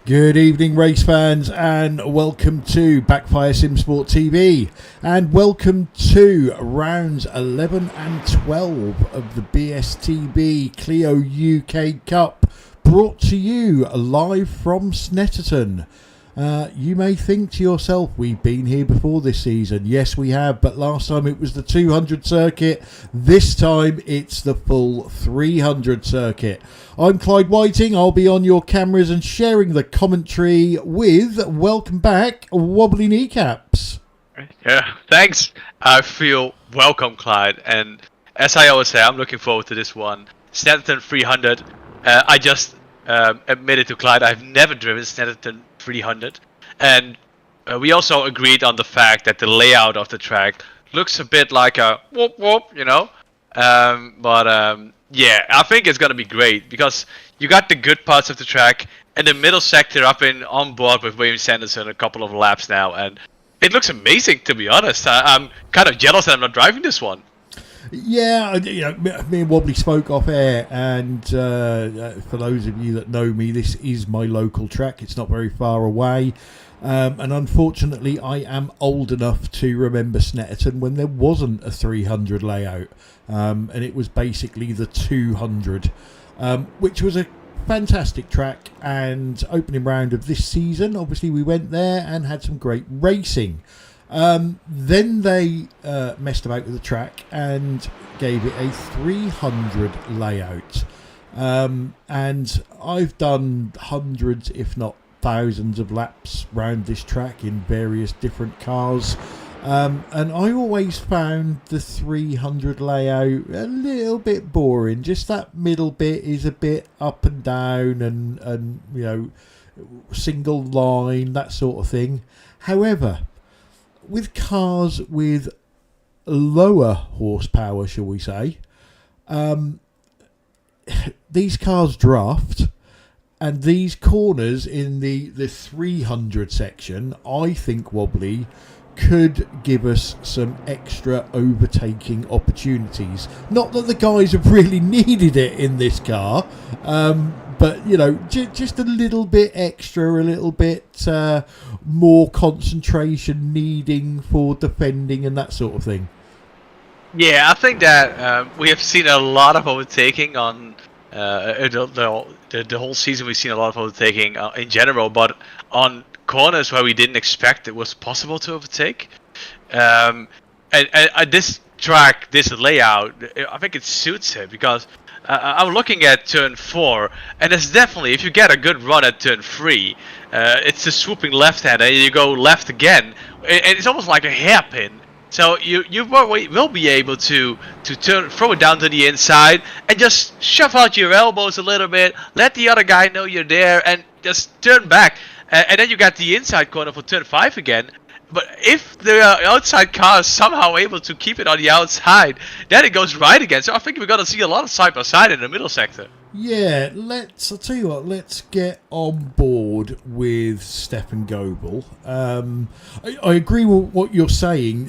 Good evening, race fans, and welcome to Backfire Simsport TV, and welcome to rounds 11 and 12 of the BSTV Clio UK Cup, brought to you live from Snetterton. You may think to yourself, we've been here before this season. Yes, we have, but last time it was the 200 circuit. This time it's the full 300 circuit. I'm Clyde Whiting. I'll be on your cameras and sharing the commentary with, welcome back, Wobbly Kneecaps. Yeah, thanks. I feel welcome, Clyde. And as I always say, I'm looking forward to this one. Snetterton 300. I just admitted to Clyde, I've never driven Snetterton 300. And we also agreed on the fact that the layout of the track looks a bit like a whoop whoop, you know. Yeah, I think it's gonna be great because you got the good parts of the track and the middle sector. I've been on board with William Sanderson a couple of laps now, and it looks amazing, to be honest. I'm kind of jealous that I'm not driving this one. Yeah, me and Wobbly spoke off air, and for those of you that know me, this is my local track. It's not very far away. And unfortunately, I am old enough to remember Snetterton when there wasn't a 300 layout, and it was basically the 200, which was a fantastic track and opening round of this season. Obviously, we went there and had some great racing. Then they messed about with the track and gave it a 300 layout, and I've done hundreds, if not thousands of laps round this track in various different cars, and I always found the 300 layout a little bit boring. Just that middle bit is a bit up and down and you know, single line, that sort of thing. However, with cars with lower horsepower, shall we say, these cars draft. And these corners in the 300 section, I think, Wobbly, could give us some extra overtaking opportunities. Not that the guys have really needed it in this car, but, you know, just a little bit extra, a little bit more concentration needing for defending and that sort of thing. Yeah, I think that we have seen a lot of overtaking on the whole season. We've seen a lot of overtaking in general, but on corners where we didn't expect it was possible to overtake. And this track, this layout, I think it suits it because I'm looking at turn 4, and it's definitely, if you get a good run at turn 3, it's a swooping left-hand, and you go left again, and it's almost like a hairpin. So you will be able to throw it down to the inside and just shove out your elbows a little bit, let the other guy know you're there, and just turn back. And then you got the inside corner for turn 5 again. But if the outside car is somehow able to keep it on the outside, then it goes right again. So I think we're going to see a lot of side-by-side in the middle sector. Yeah, I'll tell you what, let's get on board with Stefan Goebel. I agree with what you're saying.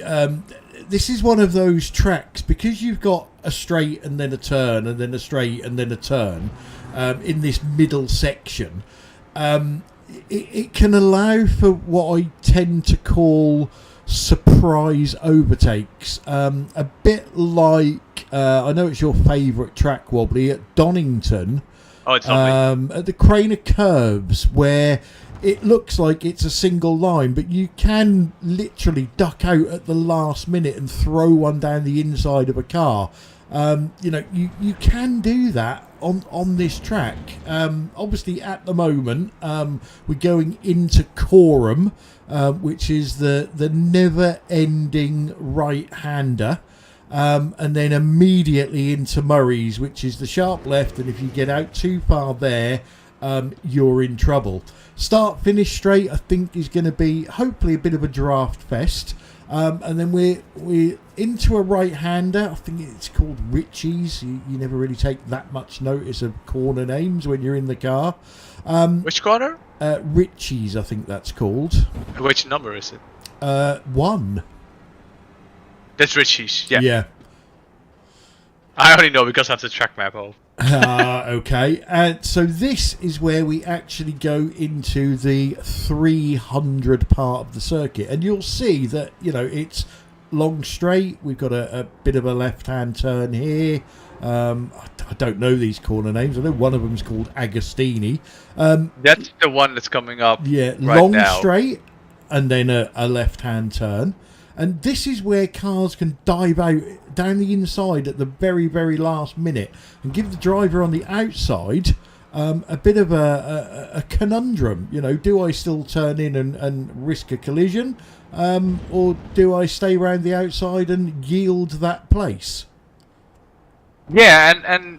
This is one of those tracks, because you've got a straight and then a turn and then a straight and then a turn in this middle section. It can allow for what I tend to call surprise overtakes. A bit like, I know it's your favourite track, Wobbly, at Donington. Oh, it's lovely. At the Crane of Curves, where it looks like it's a single line, but you can literally duck out at the last minute and throw one down the inside of a car. You know, you can do that on this track. Obviously, at the moment, we're going into Coram, which is the never-ending right-hander, and then immediately into Murray's, which is the sharp left, and if you get out too far there, you're in trouble. Start-finish straight, I think, is going to be hopefully a bit of a draft fest. And then we're into a right-hander. I think it's called Ritchie's. You never really take that much notice of corner names when you're in the car. Which corner? Ritchie's, I think that's called. Which number is it? 1. That's Ritchie's, yeah. Yeah. I only know because I have the track map of. Okay, and so this is where we actually go into the 300 part of the circuit, and you'll see that it's long straight. We've got a bit of a left-hand turn here. I don't know these corner names. I know one of them's called Agostini. That's the one that's coming up. Yeah, right long now. straight, and then a left-hand turn. And this is where cars can dive out down the inside at the very, very last minute and give the driver on the outside a bit of a conundrum. Do I still turn in and risk a collision, or do I stay around the outside and yield that place? Yeah, and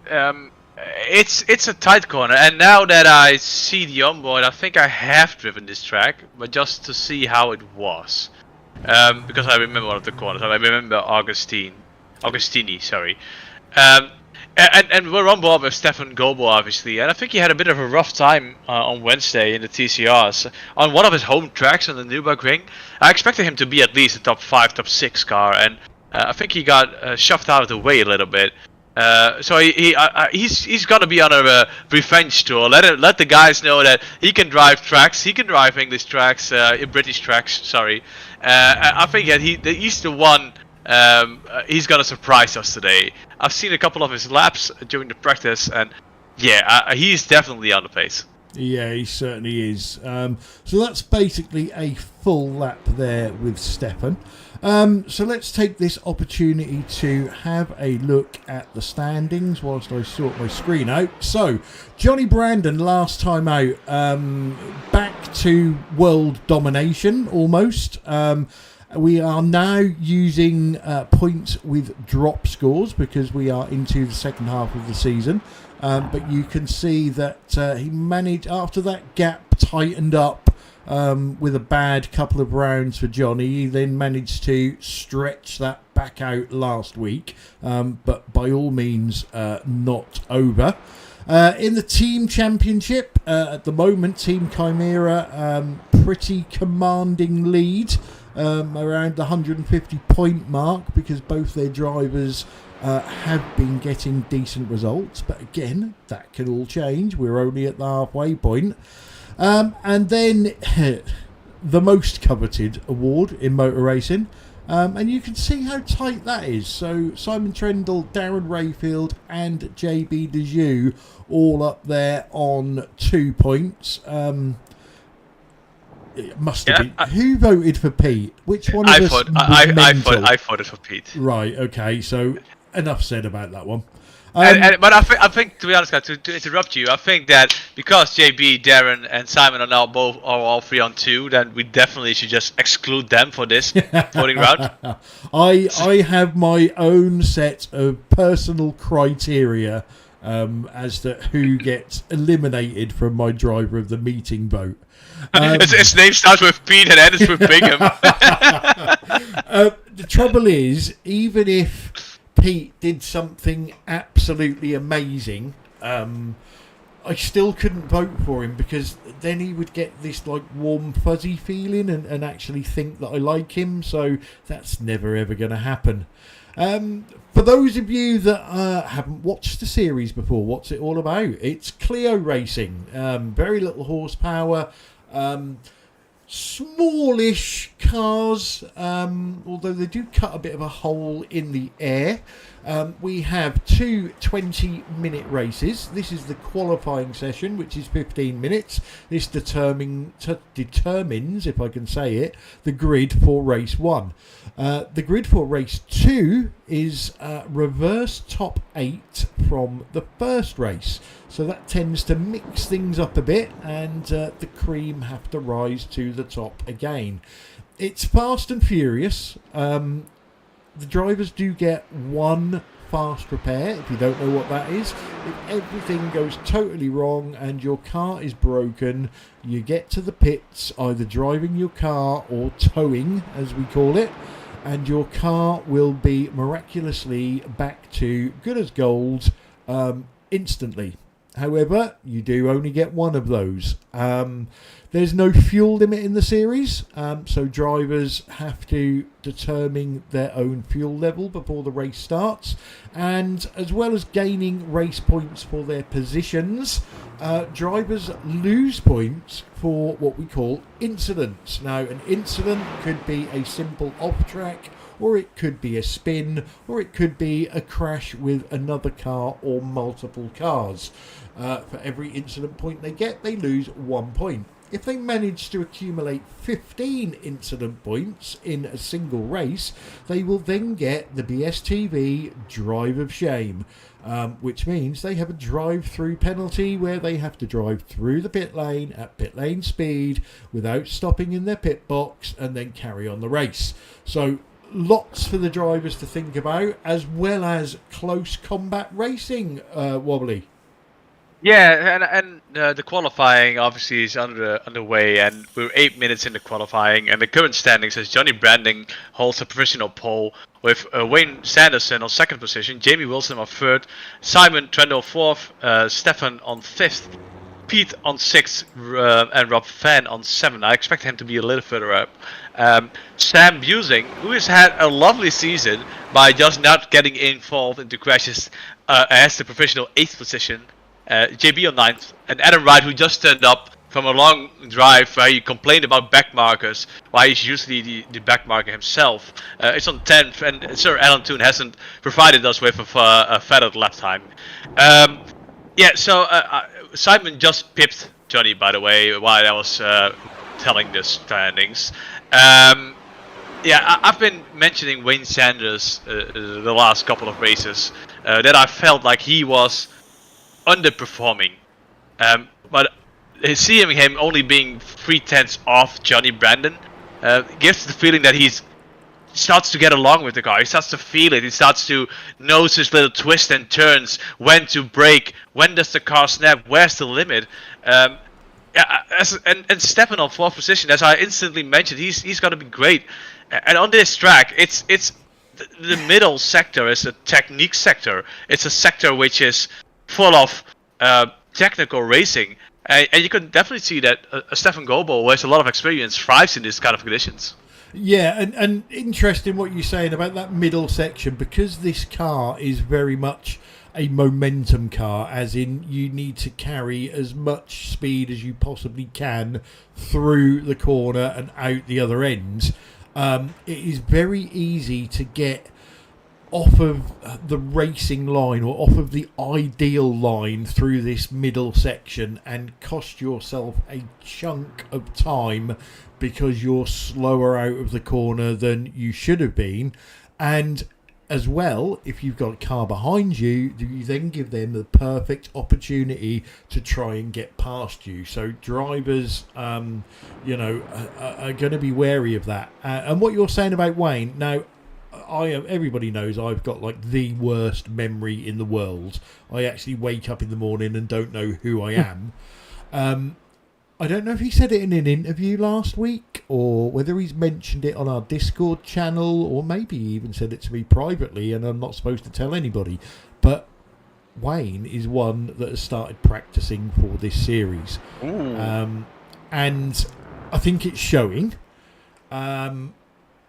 it's a tight corner. And now that I see the onboard, I think I have driven this track, but just to see how it was. Because I remember one of the corners. I remember Agostini, sorry. And we're on board with Stefan Goebel, obviously. And I think he had a bit of a rough time on Wednesday in the TCRs. On one of his home tracks on the Nürburgring, I expected him to be at least a top 5, top 6 car. And I think he got shoved out of the way a little bit. So he's gonna be on a revenge tour. Let the guys know that he can drive tracks. He can drive English tracks, British tracks. Sorry. I think that he's the one. He's gonna surprise us today. I've seen a couple of his laps during the practice, and yeah, he's definitely on the pace. Yeah, he certainly is. So that's basically a full lap there with Stefan. So let's take this opportunity to have a look at the standings whilst I sort my screen out. So, Johnny Brandon last time out, back to world domination almost. We are now using points with drop scores because we are into the second half of the season. But you can see that he managed, after that gap tightened up, with a bad couple of rounds for Johnny, he then managed to stretch that back out last week, but by all means not over. In the team championship, at the moment, Team Chimera, pretty commanding lead, around the 150 point mark, because both their drivers have been getting decent results, but again, that can all change. We're only at the halfway point. And then the most coveted award in motor racing, and you can see how tight that is. So Simon Trendle, Darren Rayfield and JB Dejoux all up there on 2 points. It must have been. Who voted for Pete? Which one of us? I voted for Pete. Right, okay, so enough said about that one. But I think, to be honest, guys, to interrupt you, I think that because JB, Darren, and Simon are now all 3 on 2, then we definitely should just exclude them for this voting round. I have my own set of personal criteria as to who gets eliminated from my driver of the meeting vote. His name starts with Pete and ends with Bingham. The trouble is, even if Pete did something absolutely amazing, I still couldn't vote for him, because then he would get this like warm fuzzy feeling and actually think that I like him, so that's never ever going to happen. For those of you that haven't watched the series before, what's it all about? It's Clio racing, very little horsepower, smallish cars, although they do cut a bit of a hole in the air. We have 2 20-minute races. This is the qualifying session, which is 15 minutes. This determines, if I can say it, the grid for race 1. The grid for race 2 is reverse top 8 from the first race. So that tends to mix things up a bit, and the cream have to rise to the top again. It's fast and furious. The drivers do get 1 fast repair, if you don't know what that is. If everything goes totally wrong and your car is broken, you get to the pits, either driving your car or towing, as we call it, and your car will be miraculously back to good as gold instantly. However, you do only get one of those. There's no fuel limit in the series, so drivers have to determine their own fuel level before the race starts. And as well as gaining race points for their positions, drivers lose points for what we call incidents. Now, an incident could be a simple off-track, or it could be a spin, or it could be a crash with another car or multiple cars. For every incident point they get, they lose 1 point. If they manage to accumulate 15 incident points in a single race, they will then get the BSTV Drive of Shame, which means they have a drive-through penalty where they have to drive through the pit lane at pit lane speed without stopping in their pit box and then carry on the race. So lots for the drivers to think about, as well as close combat racing, Wobbly. Yeah, and the qualifying obviously is underway, and we're 8 minutes into qualifying, and the current standings is Johnny Branding holds a provisional pole with Wayne Sanderson on second position, Jamie Wilson on third, Simon Trendle fourth, Stefan on fifth, Pete on sixth, and Rob Van on seventh. I expect him to be a little further up. Sam Busing, who has had a lovely season by just not getting involved into crashes, has the provisional 8th position. JB on 9th, and Adam Wright, who just turned up from a long drive where he complained about back markers, why he's usually the back marker himself. It's on 10th, and Sir Alan Toon hasn't provided us with a feathered lap time. So Simon just pipped Johnny, by the way, while I was telling the standings. I've been mentioning Wayne Sanders the last couple of races, that I felt like he was underperforming, but seeing him only being 3/10 off Johnny Brandon gives the feeling that he starts to get along with the car. He starts to feel it. He starts to nose his little twists and turns, when to brake, when does the car snap, where's the limit. And Stefan on 4th position, as I instantly mentioned, he's going to be great. And on this track, it's the middle sector is a technique sector. It's a sector which is full of technical racing, and you can definitely see that Stefan Goebel, who has a lot of experience, thrives in these kind of conditions. Yeah, and interesting what you're saying about that middle section, because this car is very much a momentum car, as in you need to carry as much speed as you possibly can through the corner and out the other end. It is very easy to get off of the racing line, or off of the ideal line through this middle section, and cost yourself a chunk of time because you're slower out of the corner than you should have been. And as well, if you've got a car behind you, you then give them the perfect opportunity to try and get past you. So drivers are going to be wary of that. And what you're saying about Wayne, now, everybody knows I've got like the worst memory in the world. I actually wake up in the morning and don't know who I am. I don't know if he said it in an interview last week, or whether he's mentioned it on our Discord channel, or maybe he even said it to me privately and I'm not supposed to tell anybody. But Wayne is one that has started practicing for this series. And I think it's showing. I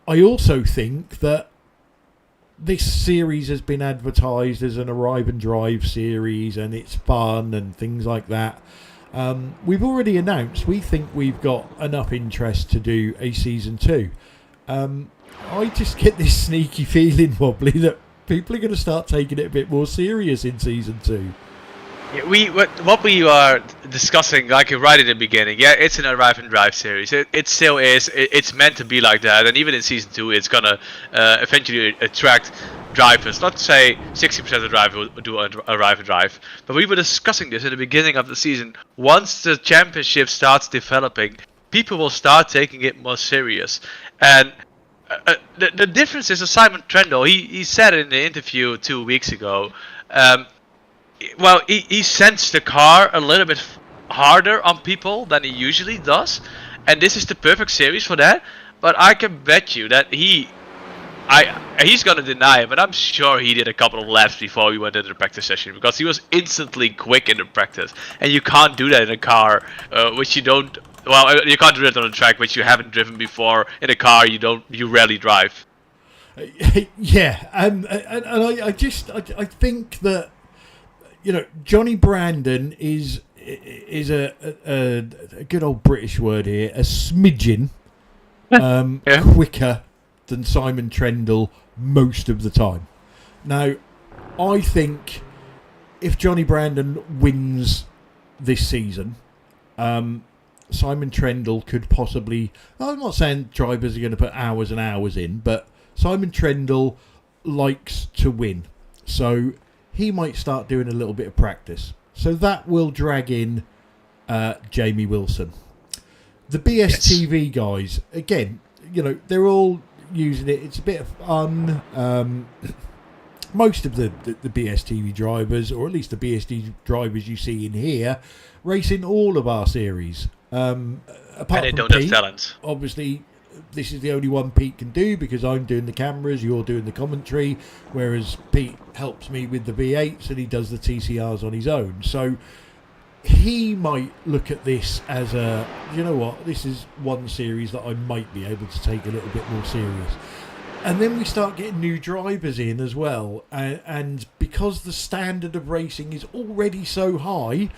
also think that this series has been advertised as an arrive and drive series, and it's fun and things like that. We've already announced we think we've got enough interest to do a season 2. I just get this sneaky feeling, Wobbly, that people are going to start taking it a bit more serious in season 2. Yeah, what we are discussing, like right at the beginning, it's an arrive and drive series. It still is. It's meant to be like that, and even in season 2, it's gonna eventually attract drivers. Not to say 60% of the drivers will do arrive and drive, but we were discussing this at the beginning of the season. Once the championship starts developing, people will start taking it more serious. And the difference is Simon Trendle. He said in the interview 2 weeks ago. He sends the car a little bit harder on people than he usually does, and this is the perfect series for that. But I can bet you that he's gonna deny it, but I'm sure he did a couple of laps before we went into the practice session because he was instantly quick in the practice, and you can't do that in a car, which you don't. Well, you can't do that on a track which you haven't driven before. In a car, you rarely drive. Yeah, and I think that, you know, Johnny Brandon is a good old British word here, a smidgen quicker than Simon Trendle most of the time. Now, I think if Johnny Brandon wins this season, Simon Trendle could possibly... I'm not saying drivers are going to put hours and hours in, but Simon Trendle likes to win. So he might start doing a little bit of practice. So that will drag in Jamie Wilson. The BSTV guys, again, you know, they're all using it. It's a bit of fun. Most of the BSTV drivers, or at least the BSTV drivers you see in here, race in all of our series. Apart and they from don't Pete, have talent. Obviously, this is the only one Pete can do because I'm doing the cameras, you're doing the commentary, whereas Pete helps me with the V8s and he does the TCRs on his own. So he might look at this as a, you know what, this is one series that I might be able to take a little bit more serious. And then we start getting new drivers in as well. And because the standard of racing is already so high,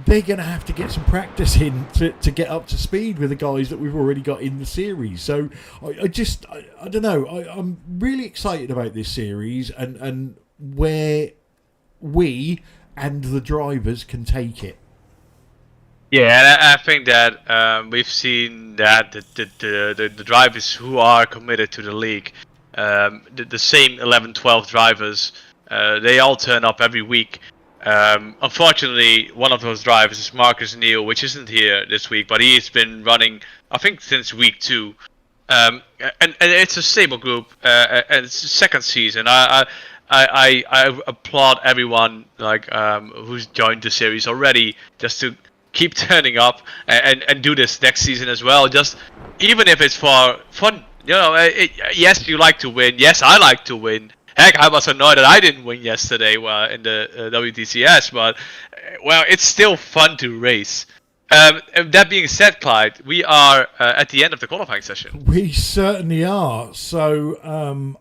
they're going to have to get some practice in to get up to speed with the guys that we've already got in the series. So I don't know. I'm really excited about this series and where we and the drivers can take it. Yeah, and I think that we've seen that the drivers who are committed to the league, the same 11, 12 drivers, they all turn up every week. Unfortunately, one of those drivers is Marcus Neal, which isn't here this week, but he's been running, I think, since week 2. And it's a stable group, and it's the second season. I applaud everyone who's joined the series already, just to keep turning up and do this next season as well. Just even if it's for fun, you know. Yes, you like to win. Yes, I like to win. Heck, I was annoyed that I didn't win yesterday in the WTCS, but well, it's still fun to race. That being said, Clyde, we are at the end of the qualifying session. We certainly are. So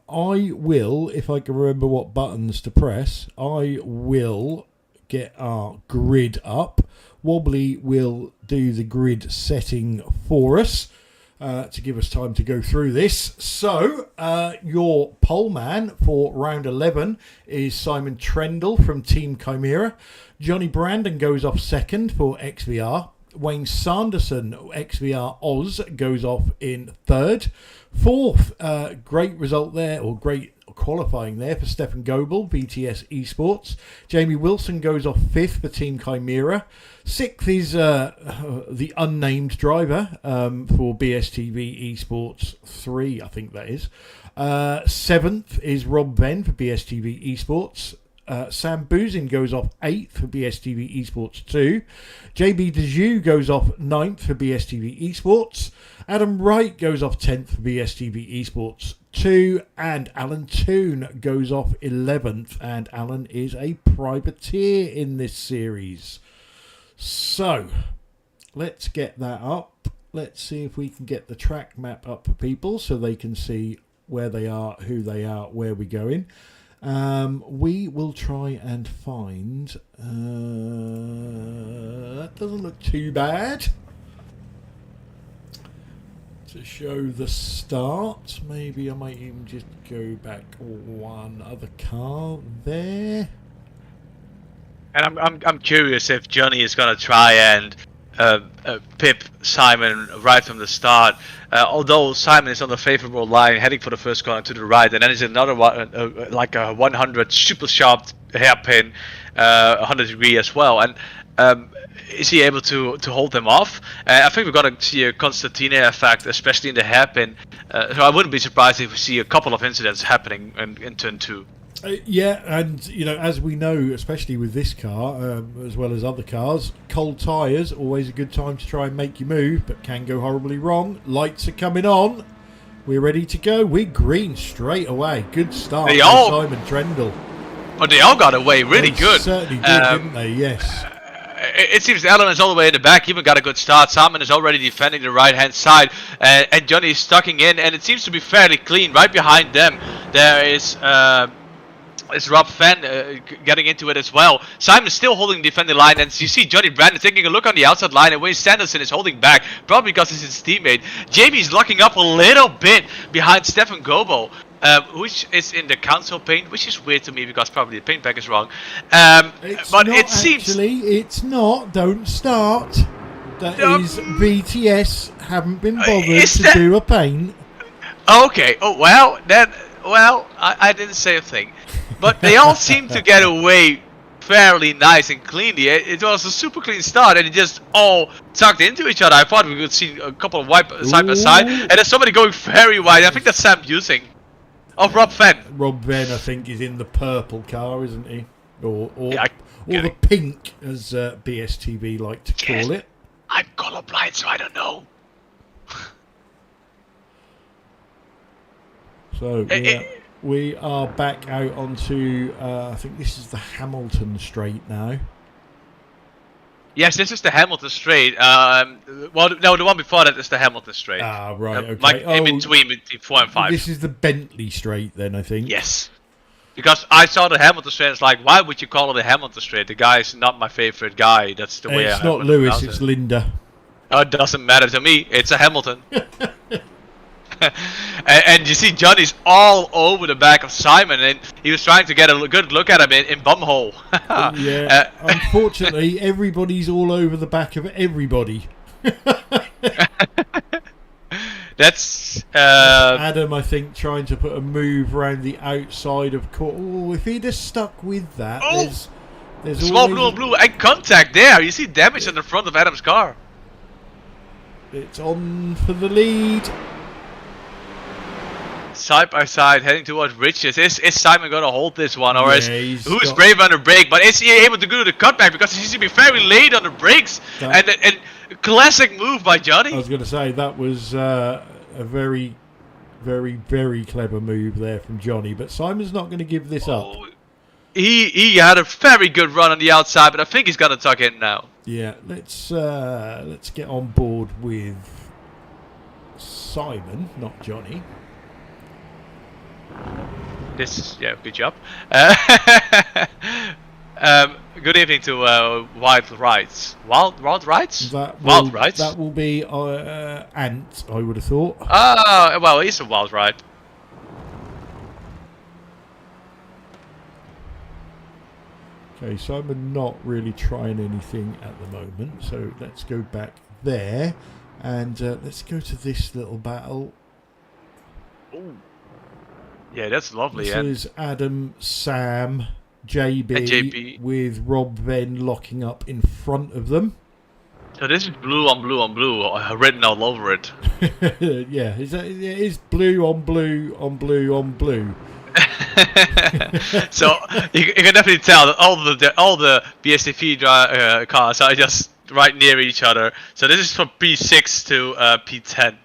I will, if I can remember what buttons to press, I will get our grid up. Wobbly will do the grid setting for us to give us time to go through this. So your pole man for round 11 is Simon Trendle from Team Chimera. Johnny Brandon goes off second for XVR. Wayne Sanderson, XVR Oz, goes off in third. Fourth, great result there, or great qualifying there for Stefan Goebel, BTS Esports. Jamie Wilson goes off fifth for Team Chimera. Sixth is the unnamed driver for BSTV Esports 3, I think that is. Seventh is Rob Venn for BSTV Esports. Sam Boozin goes off 8th for BSTV Esports 2. JB Dejoux goes off 9th for BSTV Esports. Adam Wright goes off 10th for BSTV Esports 2. And Alan Toon goes off 11th. And Alan is a privateer in this series. So, let's get that up. Let's see if we can get the track map up for people so they can see where they are, who they are, where we're going. We will try and find... that doesn't look too bad. To show the start, maybe I might even just go back one other car there. And I'm curious if Johnny is gonna try and pip Simon right from the start. Although Simon is on the favorable line, heading for the first corner to the right, and then there's another one, like a 100 super sharp hairpin, 100 degree as well. And is he able to hold them off? I think we're gonna see a Constantina effect, especially in the hairpin. So I wouldn't be surprised if we see a couple of incidents happening in turn 2. Yeah, and you know, as we know, especially with this car, as well as other cars, cold tyres, always a good time to try and make you move, but can go horribly wrong. Lights are coming on. We're ready to go. We're green straight away. Good start They by all- Simon Trendle. But they all got away really They good. certainly did, didn't they? Yes. It seems Alan is all the way in the back, even got a good start. Simon is already defending the right hand side, and Johnny is stucking in, and it seems to be fairly clean. Right behind them, there is Rob Fenn getting into it as well. Simon is still holding the defending line, and you see Johnny Brandon taking a look on the outside line, and Wayne Sanderson is holding back, probably because he's his teammate. Jamie is locking up a little bit behind Stefan Gobo. Which is in the council paint, which is weird to me because probably the paint pack is wrong. It's but not it seems actually. It's not. Don't start. That is BTS haven't been bothered to do a paint. Okay. Oh well, then. Well, I didn't say a thing, but they all seem to get away fairly nice and cleanly. It was a super clean start, and it just all tucked into each other. I thought we would see a couple of wipe side by side, and there's somebody going very wide. I think that's Sam Busing. Oh, Rob Fenn. Rob Fenn, I think, is in the purple car, isn't he? Or Yeah, the pink, as BSTV like to call it. I'm colorblind, so I don't know. So we are back out onto, I think this is the Hamilton Straight now. Yes, this is the Hamilton Straight. Well, no, the one before that is the Hamilton Straight. Ah, right, okay. Like in between 4 and 5. This is the Bentley Straight then, I think. Yes. Because I saw the Hamilton Straight, it's like, why would you call it a Hamilton Straight? The guy is not my favorite guy. That's the way It's I not would Lewis, pronounce it's it. Linda. Oh, it doesn't matter to me. It's a Hamilton. and you see Johnny's all over the back of Simon, and he was trying to get a good look at him in bumhole. Yeah, unfortunately, everybody's all over the back of everybody. That's Adam, I think, trying to put a move around the outside of court. Oh, if he'd have stuck with that, there's small blue and contact there. You see damage on the front of Adam's car. It's on for the lead. Side by side, heading towards Riches. Is Simon going to hold this one, or Yeah, who's brave on the brake? But is he able to do the cutback because he seems to be very late on the brakes? And classic move by Johnny. I was going to say that was a very, very, very clever move there from Johnny. But Simon's not going to give this up. He had a very good run on the outside, but I think he's going to tuck in now. Yeah, let's get on board with Simon, not Johnny. Good job. Good evening to Wild Rides. Wild Rides? Wild Rides? That will be Ant, I would have thought. Well, he's a Wild Ride. Okay, Simon not really trying anything at the moment, so let's go back there and let's go to this little battle. Ooh. Yeah, that's lovely. This is Adam, Sam, JB, with Rob Venn locking up in front of them. So this is blue on blue on blue, written all over it. Yeah, it is blue on blue on blue on blue. So you can definitely tell that all the BSTV cars are just right near each other. So this is from P6 to P10.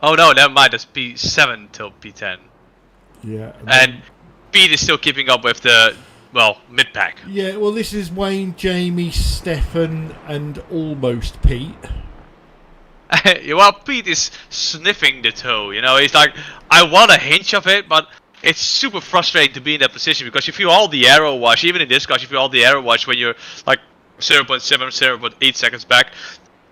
Oh no, never mind. That's P7 till P10. Yeah. And Pete is still keeping up with the mid pack. Yeah. Well, this is Wayne, Jamie, Stefan, and almost Pete. Well, Pete is sniffing the toe. You know, he's like, I want a hinge of it, but it's super frustrating to be in that position because you feel all the arrow wash. Even in this car, you feel all the arrow wash when you're like 0.7, 0.8 seconds back.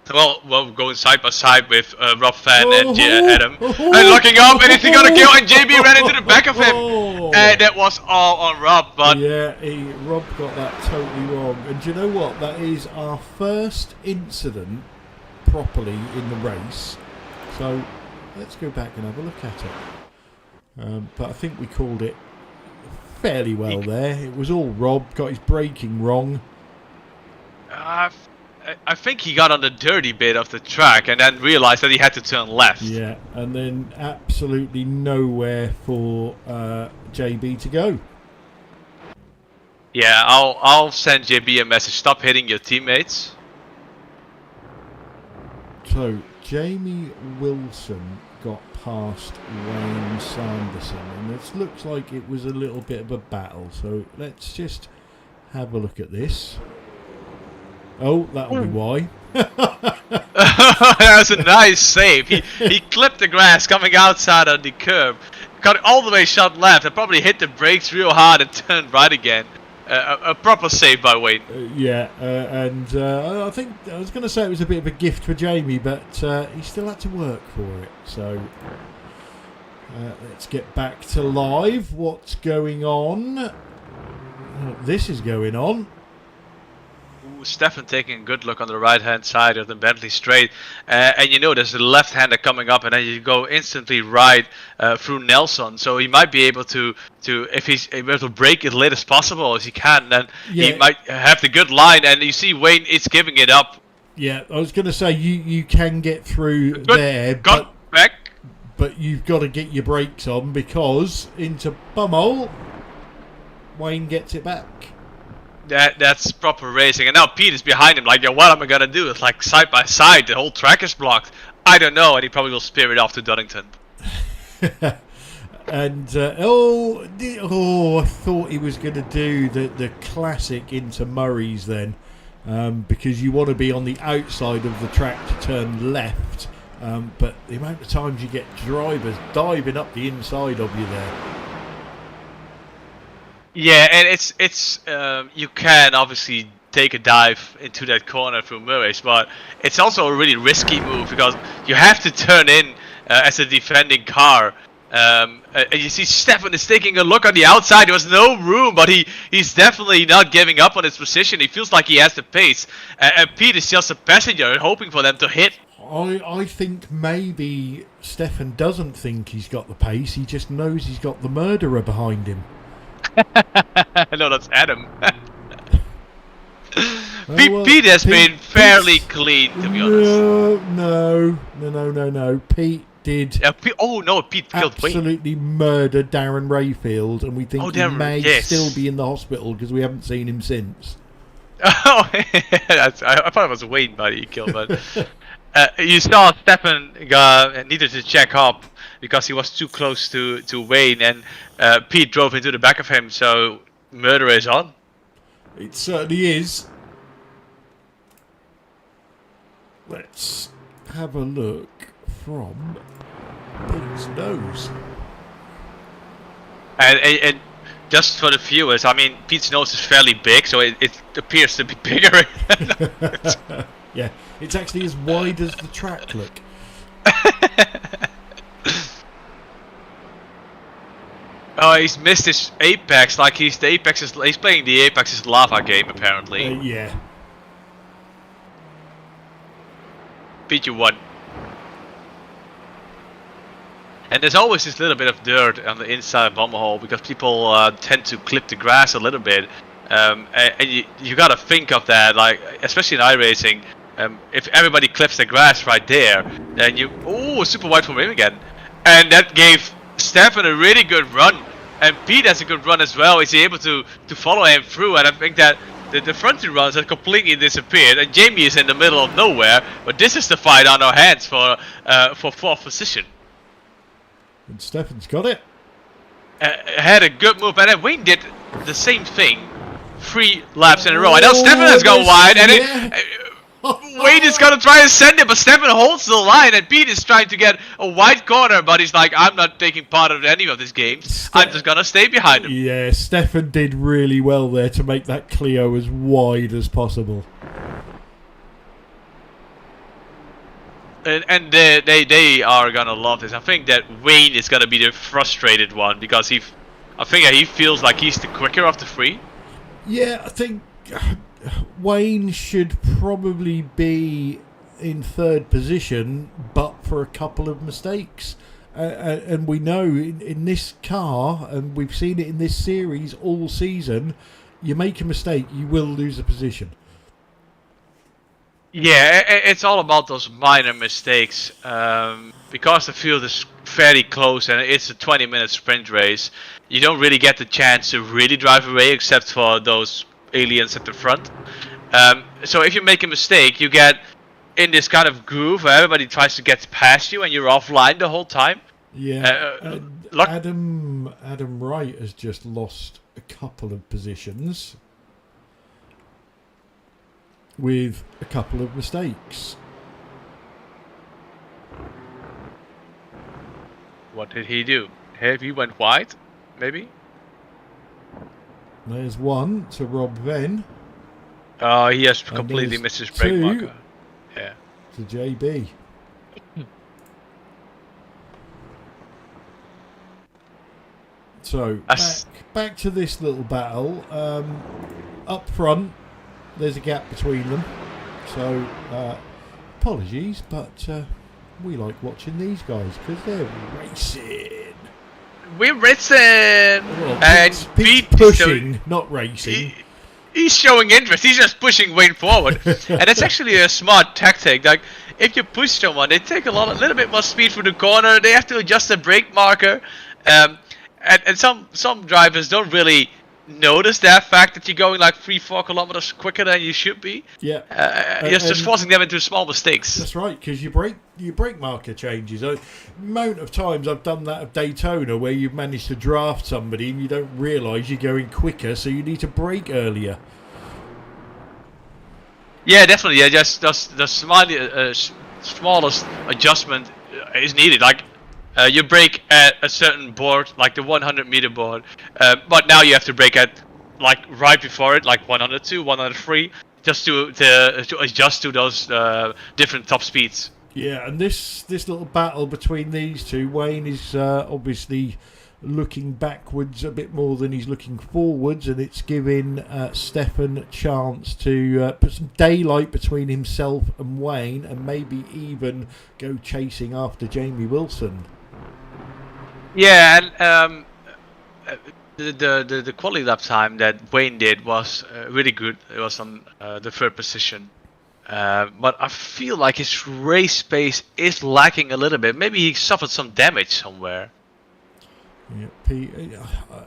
Well, going side by side with Rob Fan and Adam, and locking up, and is he gonna kill? And JB ran into the back of him, and that was all on Rob. But yeah, Rob got that totally wrong. And do you know what? That is our first incident properly in the race. So let's go back and have a look at it. But I think we called it fairly well there. It was all Rob, got his braking wrong. I think he got on the dirty bit of the track and then realized that he had to turn left. Yeah, and then absolutely nowhere for JB to go. Yeah, I'll send JB a message. Stop hitting your teammates. So Jamie Wilson got past Wayne Sanderson, and it looks like it was a little bit of a battle. So let's just have a look at this. Oh, that'll be why. That was a nice save. He clipped the grass coming outside on the curb, got all the way shot left, and probably hit the brakes real hard and turned right again. A proper save by Wayne. And I think I was going to say it was a bit of a gift for Jamie, but he still had to work for it. So let's get back to live. What's going on? This is going on. Stefan taking a good look on the right hand side of the Bentley straight, and you know there's a left hander coming up, and then you go instantly right through Nelson, so he might be able to if he's able to brake as late as possible as he can, then he might have the good line. And you see Wayne is giving it up. Yeah, I was going to say you can get through there, but you've got to get your brakes on, because into Bumhole Wayne gets it back. That's proper racing. And now Pete is behind him like, yo, what am I gonna do? It's like side by side, the whole track is blocked. I don't know, and he probably will spear it off to Dunnington. And I thought he was going to do the classic into Murray's then, because you want to be on the outside of the track to turn left, but the amount of times you get drivers diving up the inside of you there. Yeah, and it's you can obviously take a dive into that corner through Murray's, but it's also a really risky move because you have to turn in as a defending car. And you see Stefan is taking a look on the outside. There was no room, but he's definitely not giving up on his position. He feels like he has the pace. And Pete is just a passenger hoping for them to hit. I think maybe Stefan doesn't think he's got the pace. He just knows he's got the murderer behind him. No, that's Adam. Pete has been fairly clean, to be honest. No. Pete did. Pete killed Wayne. Absolutely murdered Darren Rayfield, and we think he may still be in the hospital because we haven't seen him since. Oh, I thought it was Wayne, but he killed. But you saw Stefan needed to check up because he was too close to Wayne, and Pete drove into the back of him, so murder is on. It certainly is. Let's have a look from Pete's nose. And just for the viewers, I mean, Pete's nose is fairly big, so it appears to be bigger. Yeah, it's actually as wide as the track, look. Oh, he's missed his apex. Like he's playing the Apex's lava game apparently. Yeah. Pete, you won. And there's always this little bit of dirt on the inside of bomber hole because people tend to clip the grass a little bit, and you gotta think of that. Like especially in iRacing, if everybody clips the grass right there, then super wide from him again, and that gave Stefan a really good run, and Pete has a good run as well. Is he able to follow him through? And I think that the front two runs have completely disappeared, and Jamie is in the middle of nowhere. But this is the fight on our hands for fourth position. And Stefan's got it. Had a good move, and then Wayne did the same thing 3 laps in a row. I know Stefan has gone wide, and Wayne is going to try and send it, but Stefan holds the line, and Pete is trying to get a wide corner, but he's like, I'm not taking part of any of this game. I'm just going to stay behind him. Yeah, Stefan did really well there to make that Clio as wide as possible. And they are going to love this. I think that Wayne is going to be the frustrated one, because I think he feels like he's the quicker of the 3. Yeah, I think Wayne should probably be in 3rd position, but for a couple of mistakes. And we know in this car, and we've seen it in this series all season, you make a mistake, you will lose a position. Yeah, it's all about those minor mistakes. Because the field is fairly close and it's a 20-minute sprint race, you don't really get the chance to really drive away except for those aliens at the front. So if you make a mistake, you get in this kind of groove where everybody tries to get past you and you're offline the whole time. Yeah, and Luck- Adam Wright has just lost a couple of positions with a couple of mistakes. What did he do? He went wide, maybe? There's one to Rob Venn. Oh, he has And completely there's missed his brake two marker. Yeah. to JB. So back to this little battle. Up front, there's a gap between them. So apologies, but we like watching these guys because they're racing. We're racing, Well, and Pete's Pete pushing, not racing. He's showing interest. He's just pushing Wayne forward, and it's actually a smart tactic. Like if you push someone, they take a little bit more speed through the corner. They have to adjust the brake marker, and some drivers don't really notice that fact that you're going like 3-4 kilometers quicker than you should be. Yeah, You're just forcing them into small mistakes. That's right, because your brake marker changes. The amount of times I've done that at Daytona where you've managed to draft somebody and you don't realise you're going quicker, so you need to brake earlier. Yeah, definitely. Yeah, just the smallest adjustment is needed. Like you brake at a certain board, like the 100-meter board, but now you have to brake at like right before it, like 102, 103, just to adjust to those different top speeds. Yeah, and this little battle between these two, Wayne is obviously looking backwards a bit more than he's looking forwards, and it's giving Stefan a chance to put some daylight between himself and Wayne, and maybe even go chasing after Jamie Wilson. Yeah, and the quality lap time that Wayne did was really good. It was on the third position. But I feel like his race pace is lacking a little bit. Maybe he suffered some damage somewhere. Yeah, Pete.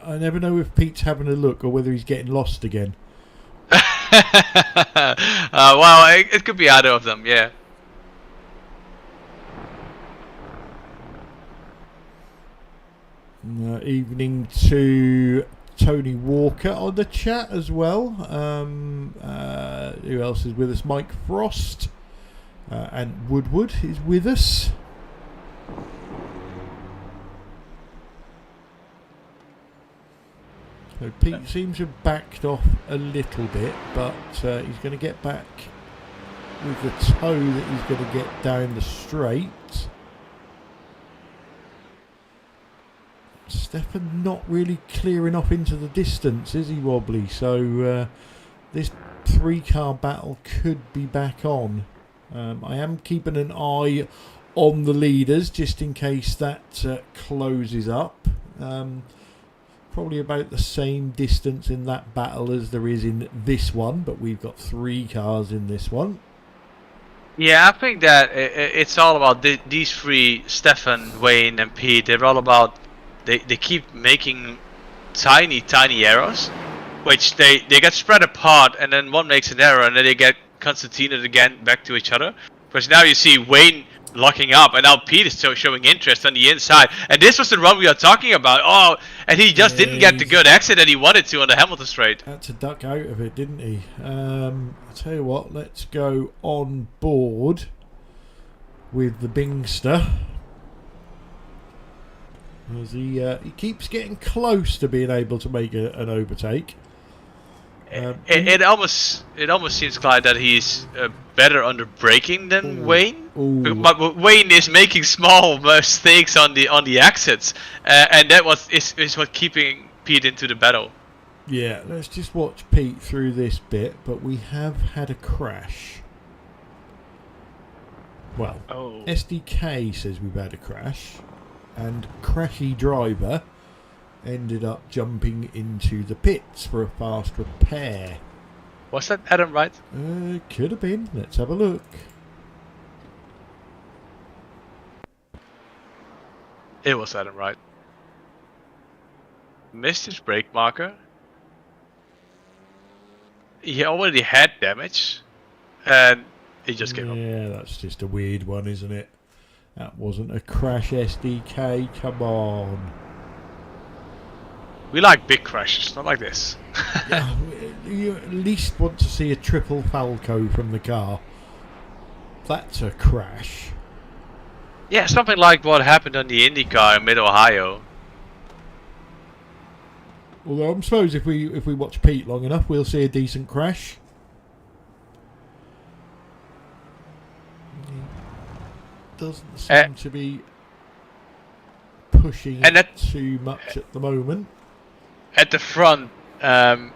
I never know if Pete's having a look or whether he's getting lost again. Well, it could be either of them, yeah. Evening to Tony Walker on the chat as well. Who else is with us? Mike Frost and Woodward is with us. So Pete seems to have backed off a little bit, but he's going to get back with the toe that he's going to get down the straight. Stefan not really clearing off into the distance, is he, Wobbly? So this 3-car battle could be back on. I am keeping an eye on the leaders just in case that closes up. Probably about the same distance in that battle as there is in this one, but we've got 3 cars in this one. Yeah, I think that it's all about these three, Stefan, Wayne and Pete. They're all about, they keep making tiny errors, which they get spread apart, and then one makes an error and then they get concertinaed again back to each other. Because now you see Wayne locking up, and now Pete is still showing interest on the inside. And this was the run we are talking about. Oh, and he just didn't get the good exit that he wanted to on the Hamilton straight. Had to duck out of it, didn't he? I'll tell you what, let's go on board with the Bingster. As he keeps getting close to being able to make an overtake. It almost seems, Clyde, that he's better under braking than Wayne. But Wayne is making small mistakes on the exits, and that is what keeping Pete into the battle. Yeah, let's just watch Pete through this bit. But we have had a crash. Well, SDK says we've had a crash, and Crashy Driver ended up jumping into the pits for a fast repair. Was that Adam Wright? Could have been. Let's have a look. It was Adam Wright. Missed his brake marker. He already had damage, and he just gave up. Yeah, that's just a weird one, isn't it? That wasn't a crash, SDK. Come on. We like big crashes, not like this. Yeah, you at least want to see a triple Falco from the car. That's a crash. Yeah, something like what happened on the IndyCar in Mid-Ohio. Although I suppose if we watch Pete long enough, we'll see a decent crash. He doesn't seem to be pushing it too much at the moment. At the front, I've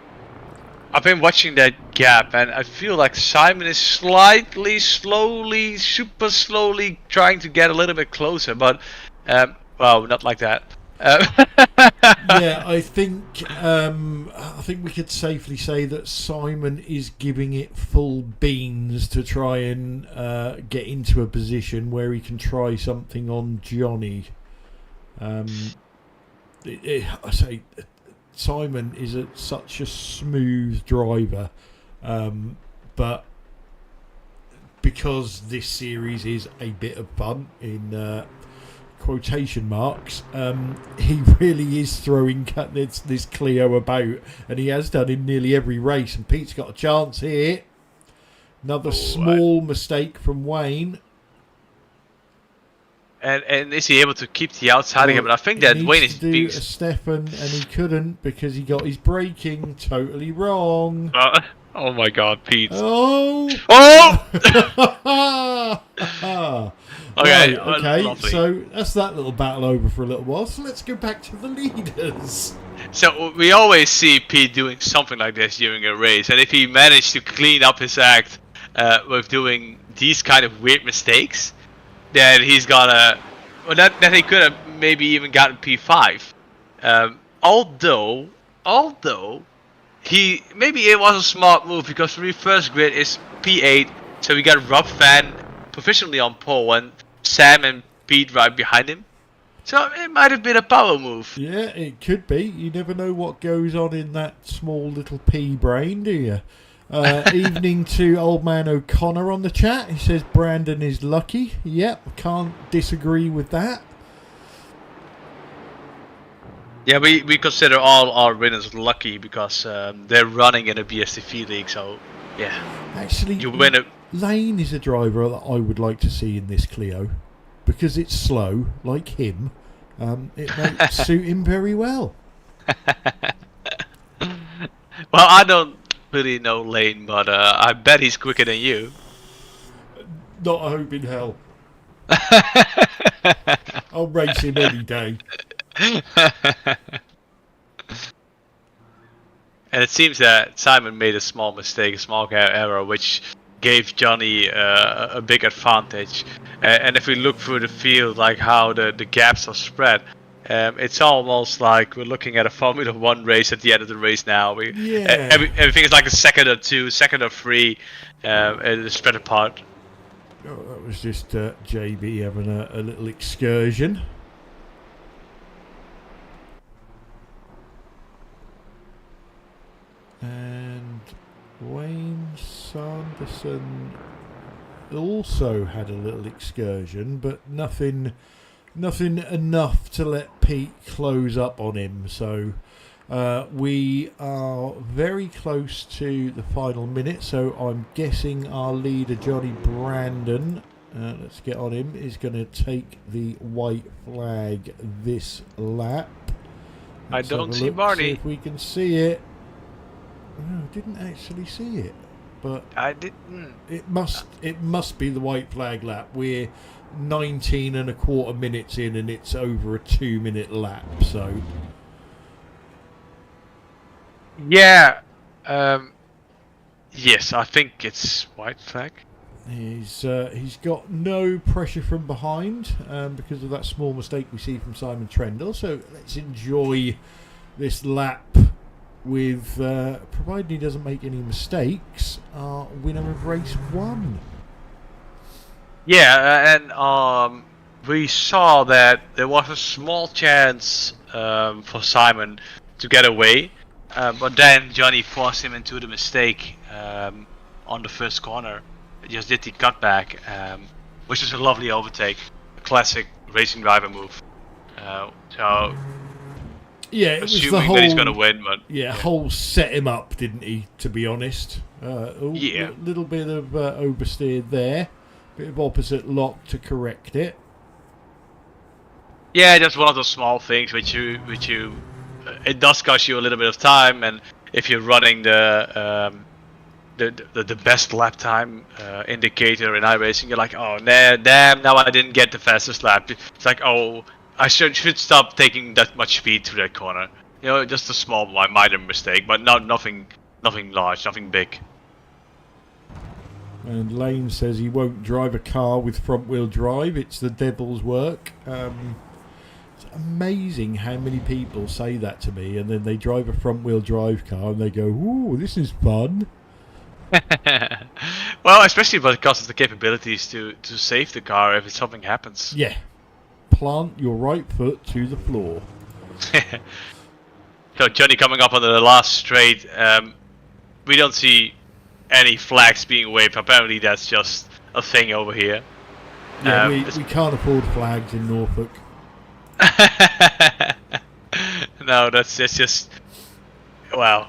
been watching that gap, and I feel like Simon is slightly, slowly, super slowly trying to get a little bit closer, but well, not like that. Yeah, I think we could safely say that Simon is giving it full beans to try and get into a position where he can try something on Johnny. I say Simon is such a smooth driver, but because this series is a bit of fun in quotation marks, he really is throwing this Clio about, and he has done in nearly every race, and Pete's got a chance here. Another small mistake from Wayne. And is he able to keep the outside again? But I think that Wayne is being Stefan, and he couldn't because he got his braking totally wrong. Oh my God, Pete! Oh! Okay, okay. So that's that little battle over for a little while. So let's go back to the leaders. So we always see Pete doing something like this during a race, and if he managed to clean up his act with doing these kind of weird mistakes, then he's gonna. Well, that he could have maybe even gotten P5. Although maybe it was a smart move because the reverse grid is P8, so we got Rob Van proficiently on pole and Sam and Pete right behind him. So it might have been a power move. Yeah, it could be. You never know what goes on in that small little pea brain, do you? Evening to old man O'Connor on the chat. He says Brandon is lucky. Yep, can't disagree with that. Yeah, we consider all our winners lucky because they're running in a BSTV league. So yeah, actually, you win it. Lane is a driver that I would like to see in this Clio because it's slow, like him. It might suit him very well. Well, I don't really know Lane, but I bet he's quicker than you. Not a hope in hell. I'll race him any day. And it seems that Simon made a small mistake, a small error, which gave Johnny a big advantage. And if we look through the field, like how the gaps are spread, it's almost like we're looking at a Formula 1 race at the end of the race now. Everything is like a second or two, second or three, and it's spread apart. Oh, that was just JB having a little excursion. And Wayne Sanderson also had a little excursion, but nothing enough to let Pete close up on him. So we are very close to the final minute. So I'm guessing our leader Johnny Brandon, let's get on him, is going to take the white flag this lap. Let's I don't see Barney. See if we can see it. No, I didn't actually see it, but I didn't. It must be the white flag lap. We're 19 and a quarter minutes in, and it's over a 2-minute lap. So yeah, yes, I think it's white flag. He's got no pressure from behind because of that small mistake we see from Simon Trendle. So let's enjoy this lap. With provided he doesn't make any mistakes, our winner of race 1. Yeah, and we saw that there was a small chance for Simon to get away, but then Johnny forced him into the mistake on the first corner, just did the cutback, which is a lovely overtake, a classic racing driver move. So yeah, it was the assuming whole. that he's going to win, but whole set him up, didn't he? To be honest, Yeah. a little bit of oversteer there, bit of opposite lock to correct it. yeah, that's one of those small things which you it does cost you a little bit of time, and if you're running the best lap time indicator in iRacing, you're like, oh damn, now I didn't get the fastest lap. It's like, oh, I should stop taking that much speed through that corner. You know, just a small minor mistake, but nothing large, nothing big. And Lane says he won't drive a car with front-wheel drive. It's the devil's work. It's amazing how many people say that to me, and then they drive a front-wheel drive car and they go, "Ooh, this is fun." Well, especially because of the capabilities to save the car if something happens. Yeah. Plant your right foot to the floor. So Johnny coming up on the last straight, we don't see any flags being waved. Apparently that's just a thing over here. Yeah, we can't afford flags in Norfolk. No, that's just, well,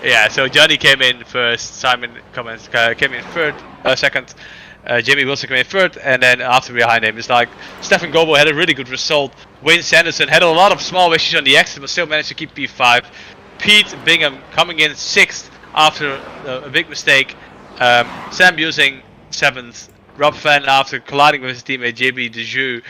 yeah. So Johnny came in first, Simon came in third, second, Jamie Wilson came in third, and then after behind him it's like Stefan Gobo had a really good result. Wayne Sanderson had a lot of small issues on the exit, but still managed to keep P5. Pete Bingham coming in sixth after a big mistake. Sam Busing seventh. Rob Van, after colliding with his teammate JB Dejoux,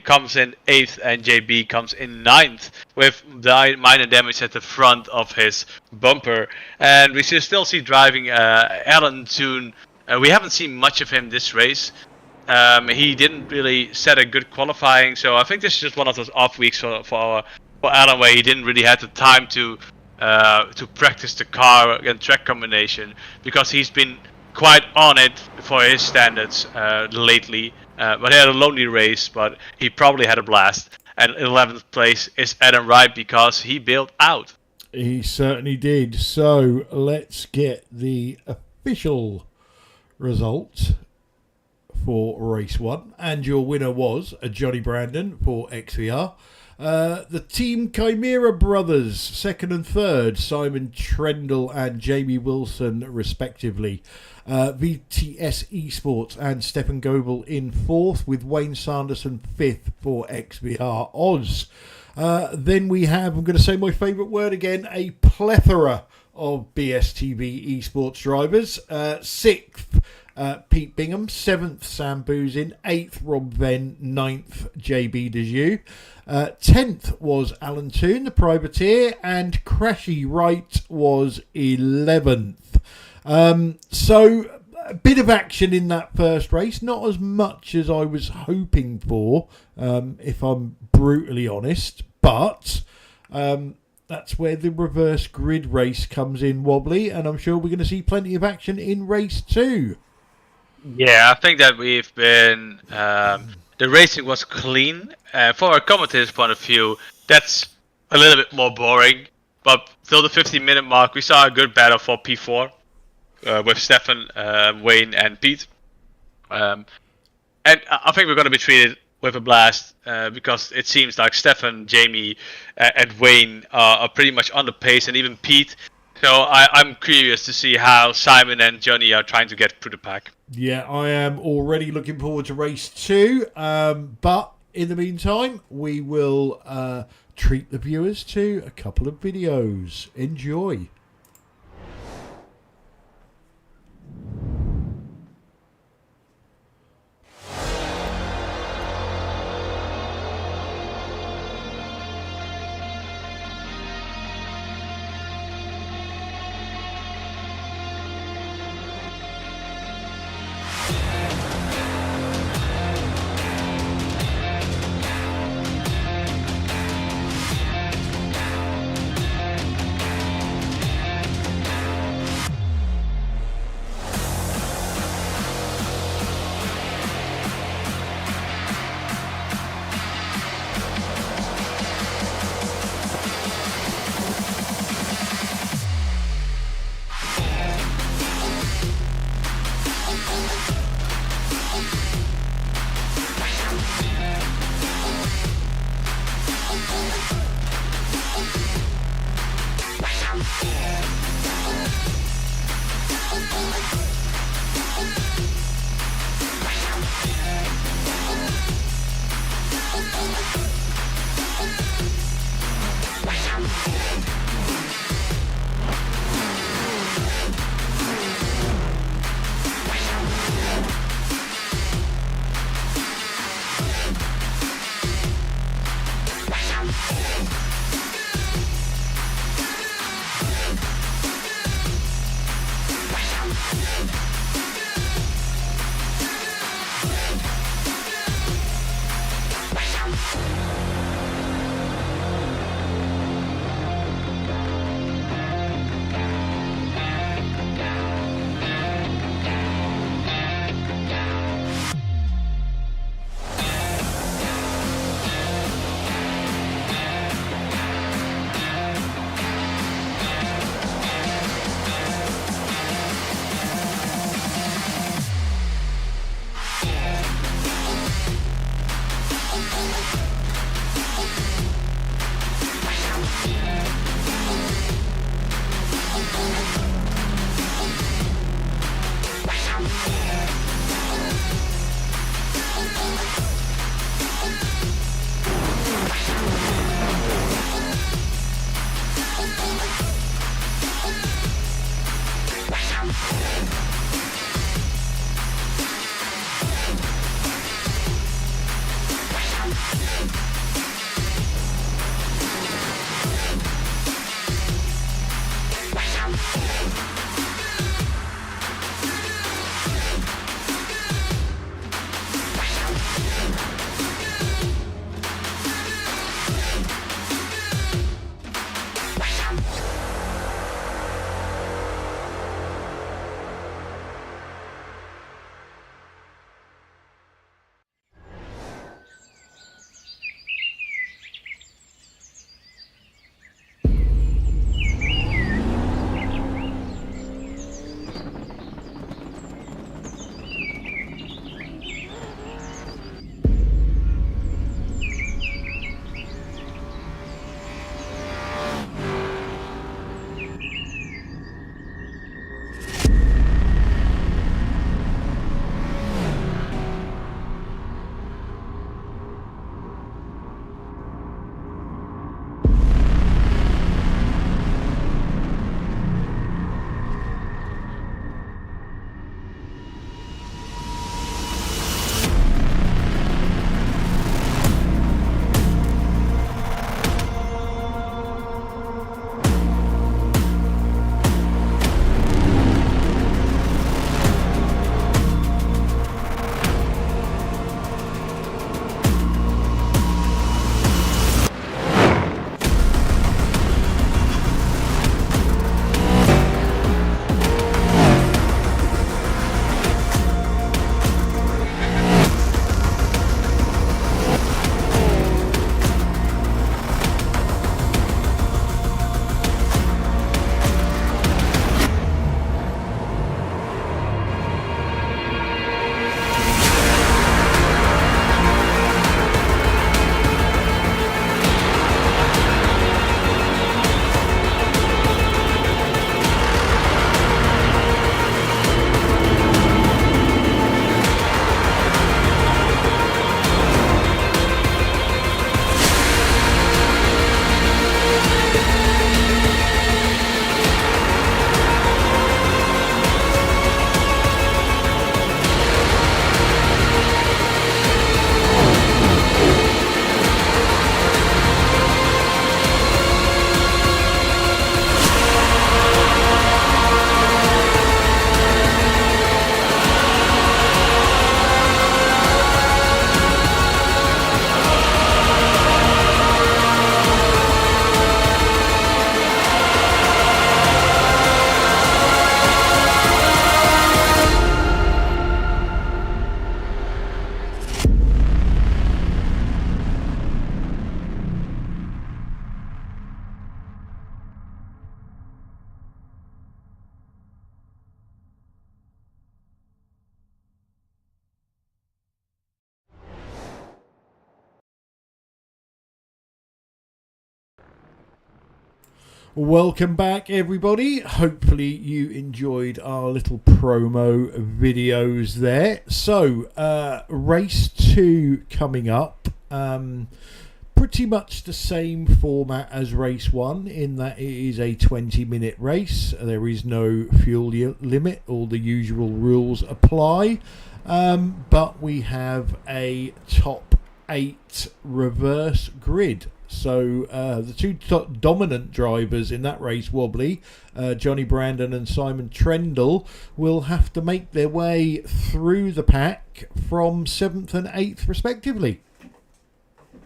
comes in 8th, and JB comes in 9th with minor damage at the front of his bumper. And we still see driving Alan Toon. We haven't seen much of him this race. He didn't really set a good qualifying, so I think this is just one of those off weeks for Alan, where he didn't really have the time to practice the car and track combination, because he's been quite on it for his standards lately. But he had a lonely race, but he probably had a blast. And 11th place is Adam Wright, because he bailed out. He certainly did. So let's get the official result for race 1. And your winner was Johnny Brandon for XVR. The Team Chimera brothers, second and third, Simon Trendle and Jamie Wilson, respectively. VTS Esports and Stefan Goebel in fourth, with Wayne Sanderson fifth for XVR Oz. Then we have, I'm going to say my favourite word again, a plethora of BSTV Esports drivers. Sixth, Pete Bingham. Seventh, Sam Boozin. Eighth, Rob Venn. Ninth, JB Dejoux. 10th was Alan Toon, the privateer, and Crashy Wright was 11th. So a bit of action in that first race, not as much as I was hoping for, if I'm brutally honest, but that's where the reverse grid race comes in, Wobbly, and I'm sure we're going to see plenty of action in race 2. Yeah, I think that we've been... the racing was clean. For a commentator's point of view, that's a little bit more boring. But till the 15-minute mark, we saw a good battle for P4 with Stefan, Wayne, and Pete. And I think we're going to be treated with a blast because it seems like Stefan, Jamie, and Wayne are pretty much on the pace, and even Pete. So I'm curious to see how Simon and Johnny are trying to get through the pack. Yeah, I am already looking forward to race 2. But in the meantime, we will treat the viewers to a couple of videos. Enjoy. Welcome back, everybody. Hopefully you enjoyed our little promo videos there. So race 2 coming up. Pretty much the same format as race 1 in that it is a 20-minute race. There is no fuel limit. All the usual rules apply, but we have a top 8 reverse grid. So the two top dominant drivers in that race, Wobbly, Johnny Brandon and Simon Trendle, will have to make their way through the pack from 7th and 8th respectively.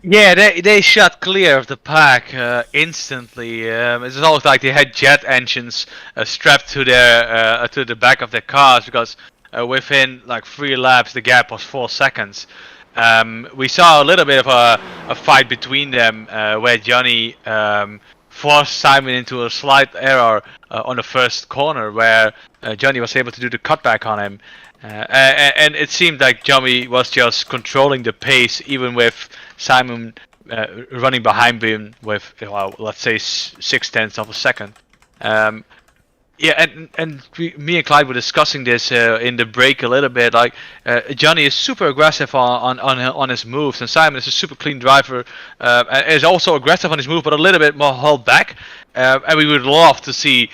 Yeah, they shot clear of the pack instantly. It's almost like they had jet engines strapped to their to the back of their cars, because within like 3 laps the gap was 4 seconds. We saw a little bit of a fight between them where Johnny forced Simon into a slight error on the first corner, where Johnny was able to do the cutback on him. And it seemed like Johnny was just controlling the pace, even with Simon running behind him with, well, let's say 0.6 of a second. Yeah, and me and Clyde were discussing this in the break a little bit. Like Johnny is super aggressive on his moves, and Simon is a super clean driver, and is also aggressive on his move, but a little bit more held back. And we would love to see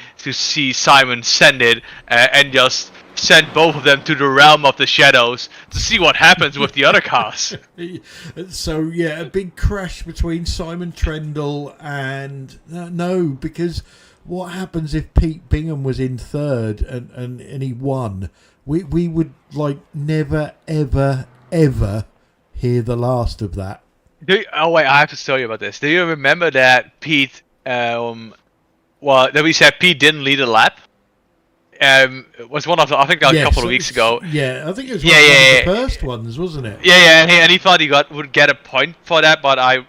Simon send it and just send both of them to the realm of the shadows to see what happens with the other cars. So yeah, a big crash between Simon Trendle and no, because what happens if Pete Bingham was in third and he won? We would like never ever hear the last of that. Oh wait, I have to tell you about this. Do you remember that Pete? Well, that we said Pete didn't lead a lap. It was one of the, I think a couple of weeks ago. Yeah, I think it was one of the first ones, wasn't it? Yeah, and he thought he would get a point for that, but I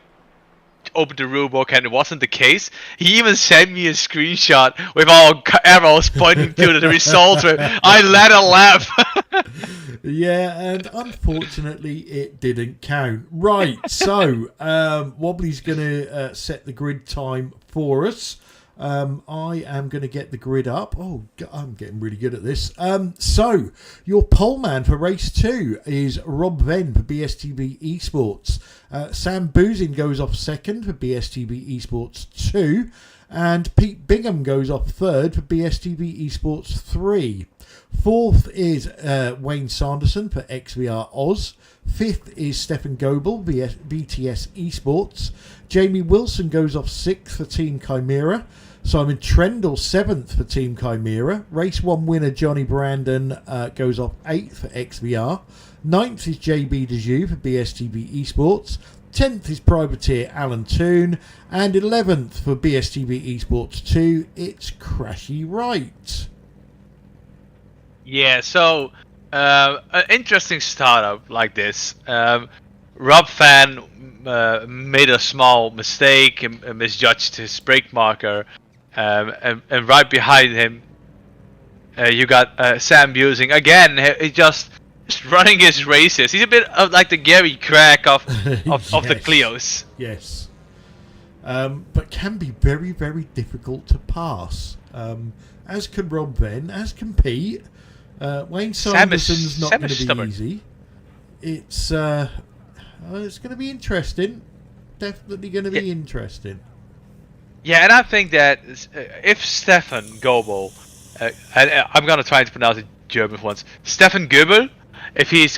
opened the rule book and it wasn't the case. He even sent me a screenshot with all arrows pointing to the results where I led a lap. Yeah, and unfortunately it didn't count. Right, so Wobbly's going to set the grid time for us. I am going to get the grid up. Oh, I'm getting really good at this. So, your pole man for race 2 is Rob Venn for BSTV Esports. Sam Boozin goes off second for BSTV Esports 2. And Pete Bingham goes off third for BSTV Esports 3. Fourth is Wayne Sanderson for XVR Oz. Fifth is Stefan Goebel, BTS Esports. Jamie Wilson goes off sixth for Team Chimera. Simon Trendle 7th for Team Chimera. Race 1 winner Johnny Brandon goes off 8th for XVR. 9th is JB Dejoux for BSTV Esports. 10th is Privateer Alan Toon. And 11th for BSTV Esports 2, it's Crashy Wright. Yeah, so an interesting startup like this. Rob Fan made a small mistake and misjudged his brake marker. And right behind him, you got Sam Busing. Again, he's just running his races. He's a bit of like the Gary Crack of Yes. the Clios. Yes. But can be very, very difficult to pass. As can Rob Venn, as can Pete. Wayne Sanderson's not going to be stubborn. easy. It's going to be interesting. Definitely going to be interesting. Yeah, and I think that if Stefan Goebel, and I'm gonna try to pronounce it German once, Stefan Goebel, if he's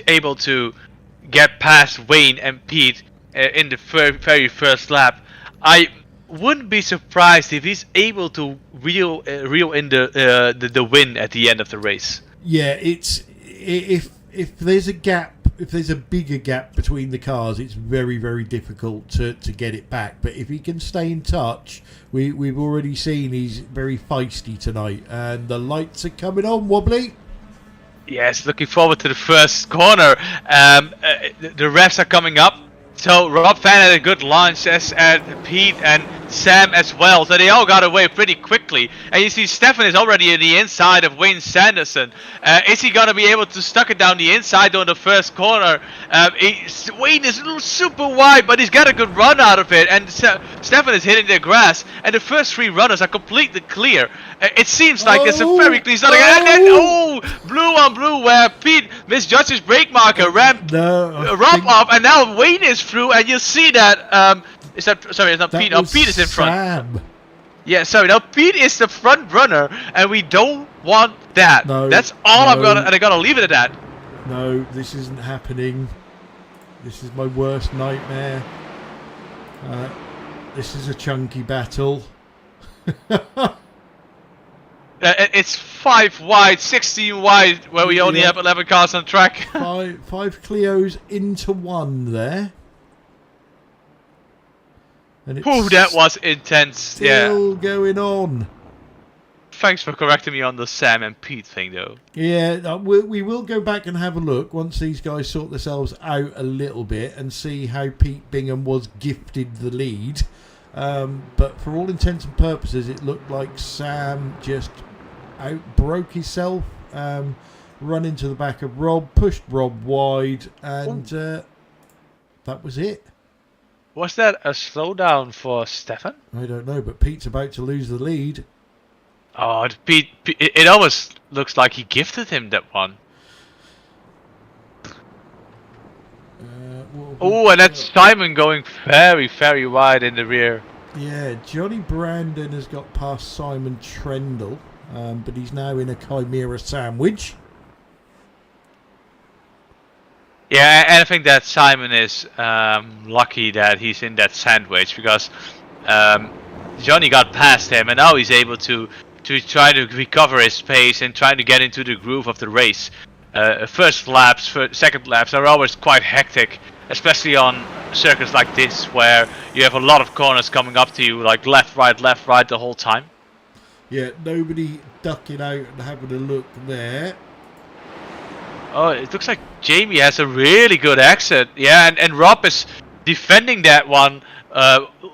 able to get past Wayne and Pete in the very first lap, I wouldn't be surprised if he's able to reel in the win at the end of the race. Yeah, it's if there's a gap. If there's a bigger gap between the cars, it's very, very difficult to get it back. But if he can stay in touch, we've already seen he's very feisty tonight. And the lights are coming on, Wobbly. Yes, looking forward to the first corner. The refs are coming up. So Rob Fan had a good launch, as Pete and Sam as well. So they all got away pretty quickly. And you see Stefan is already in the inside of Wayne Sanderson. Is he going to be able to stuck it down the inside on the first corner? Wayne is super wide, but he's got a good run out of it. And Stefan is hitting the grass. And the first 3 runners are completely clear. It seems like it's a very clean start. And then, blue on blue, where Pete misjudged his brake marker, ramped Rob up, and now Wayne is through, and you see that, it's not Pete, no, Pete is in front. Sam. Yeah, sorry, now Pete is the front runner, and we don't want that. No, that's all no. I'm gonna leave it at that. No, this isn't happening. This is my worst nightmare. This is a chunky battle. It's 5 wide, 16 wide, where we only have 11 cars on track. five Clios into one there. And it's Ooh, that was intense. still going on. Thanks for correcting me on the Sam and Pete thing, though. Yeah, we will go back and have a look once these guys sort themselves out a little bit and see how Pete Bingham was gifted the lead. But for all intents and purposes, it looked like Sam just outbroke himself, run into the back of Rob, pushed Rob wide, and that was it. Was that a slowdown for Stefan? I don't know, but Pete's about to lose the lead. Oh, Pete, it almost looks like he gifted him that one. Oh, and that's Simon going very, very wide in the rear. Yeah, Johnny Brandon has got past Simon Trendle, but he's now in a Chimera sandwich. Yeah, and I think that Simon is lucky that he's in that sandwich, because Johnny got past him, and now he's able to try to recover his pace and trying to get into the groove of the race. First laps, second laps are always quite hectic, especially on circuits like this where you have a lot of corners coming up to you, like left, right the whole time. Yeah, nobody ducking out and having a look there. Oh, it looks like Jamie has a really good exit. Yeah, and Rob is defending that one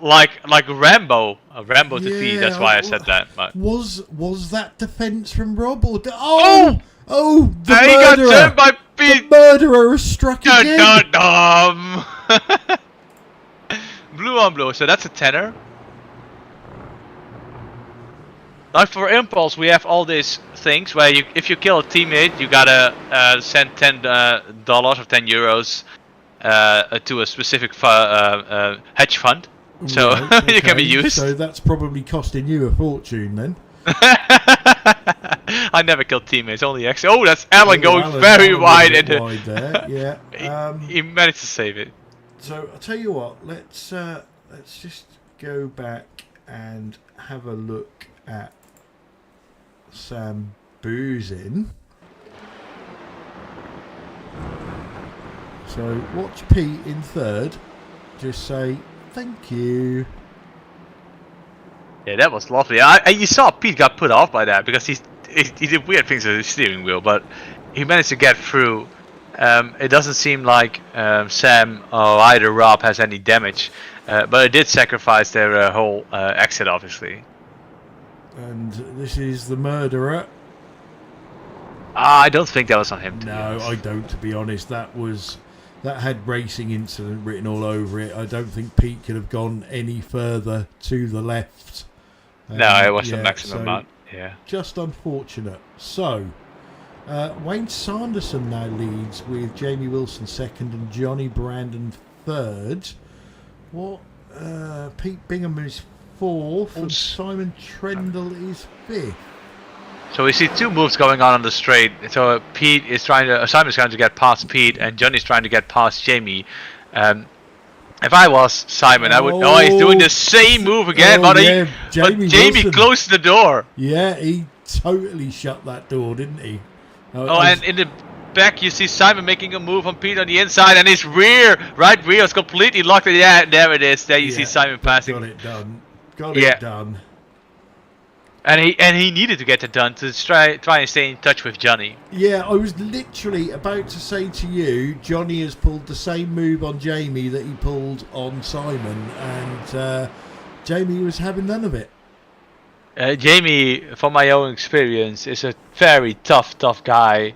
like Rambo. Rambo to feed, that's why I said that. But. Was that defense from Rob? Or the murderer! He got turned by Pete! The murderer has struck again! Blue on blue, so that's a tenner. Now for impulse, we have all these things where if you kill a teammate, you gotta send $10 or €10 to a specific hedge fund, so right, you can be used. So that's probably costing you a fortune then. I never killed teammates, only X. Oh, that's Alan going very wide into. Wide there, yeah. He managed to save it. So I'll tell you what. Let's just go back and have a look at Sam Boozin. So watch Pete in third. Just say thank you. Yeah, that was lovely. You saw Pete got put off by that because he did weird things with his steering wheel, but he managed to get through. It doesn't seem like Sam or either Rob has any damage, but it did sacrifice their whole exit, obviously. And this is the murderer. I don't think that was on him. No, I don't. To be honest, that had racing incident written all over it. I don't think Pete could have gone any further to the left. No, it was the maximum amount. Yeah. Just unfortunate. So, Wayne Sanderson now leads with Jamie Wilson second and Johnny Brandon third. What? Pete Bingham is fourth and Simon Trendle is fifth. So we see two moves going on the straight. So Simon's trying to get past Pete, and Johnny's trying to get past Jamie. If I was Simon, I would. Oh, he's doing the same move again, but Jamie closed the door. Yeah, he totally shut that door, didn't he? And in the back you see Simon making a move on Pete on the inside, and his right rear is completely locked. Yeah, there it is. There you see Simon passing. Got it done. Got it done. And he needed to get it done to try and stay in touch with Johnny. Yeah, I was literally about to say to you, Johnny has pulled the same move on Jamie that he pulled on Simon, and Jamie was having none of it. Jamie, from my own experience, is a very tough guy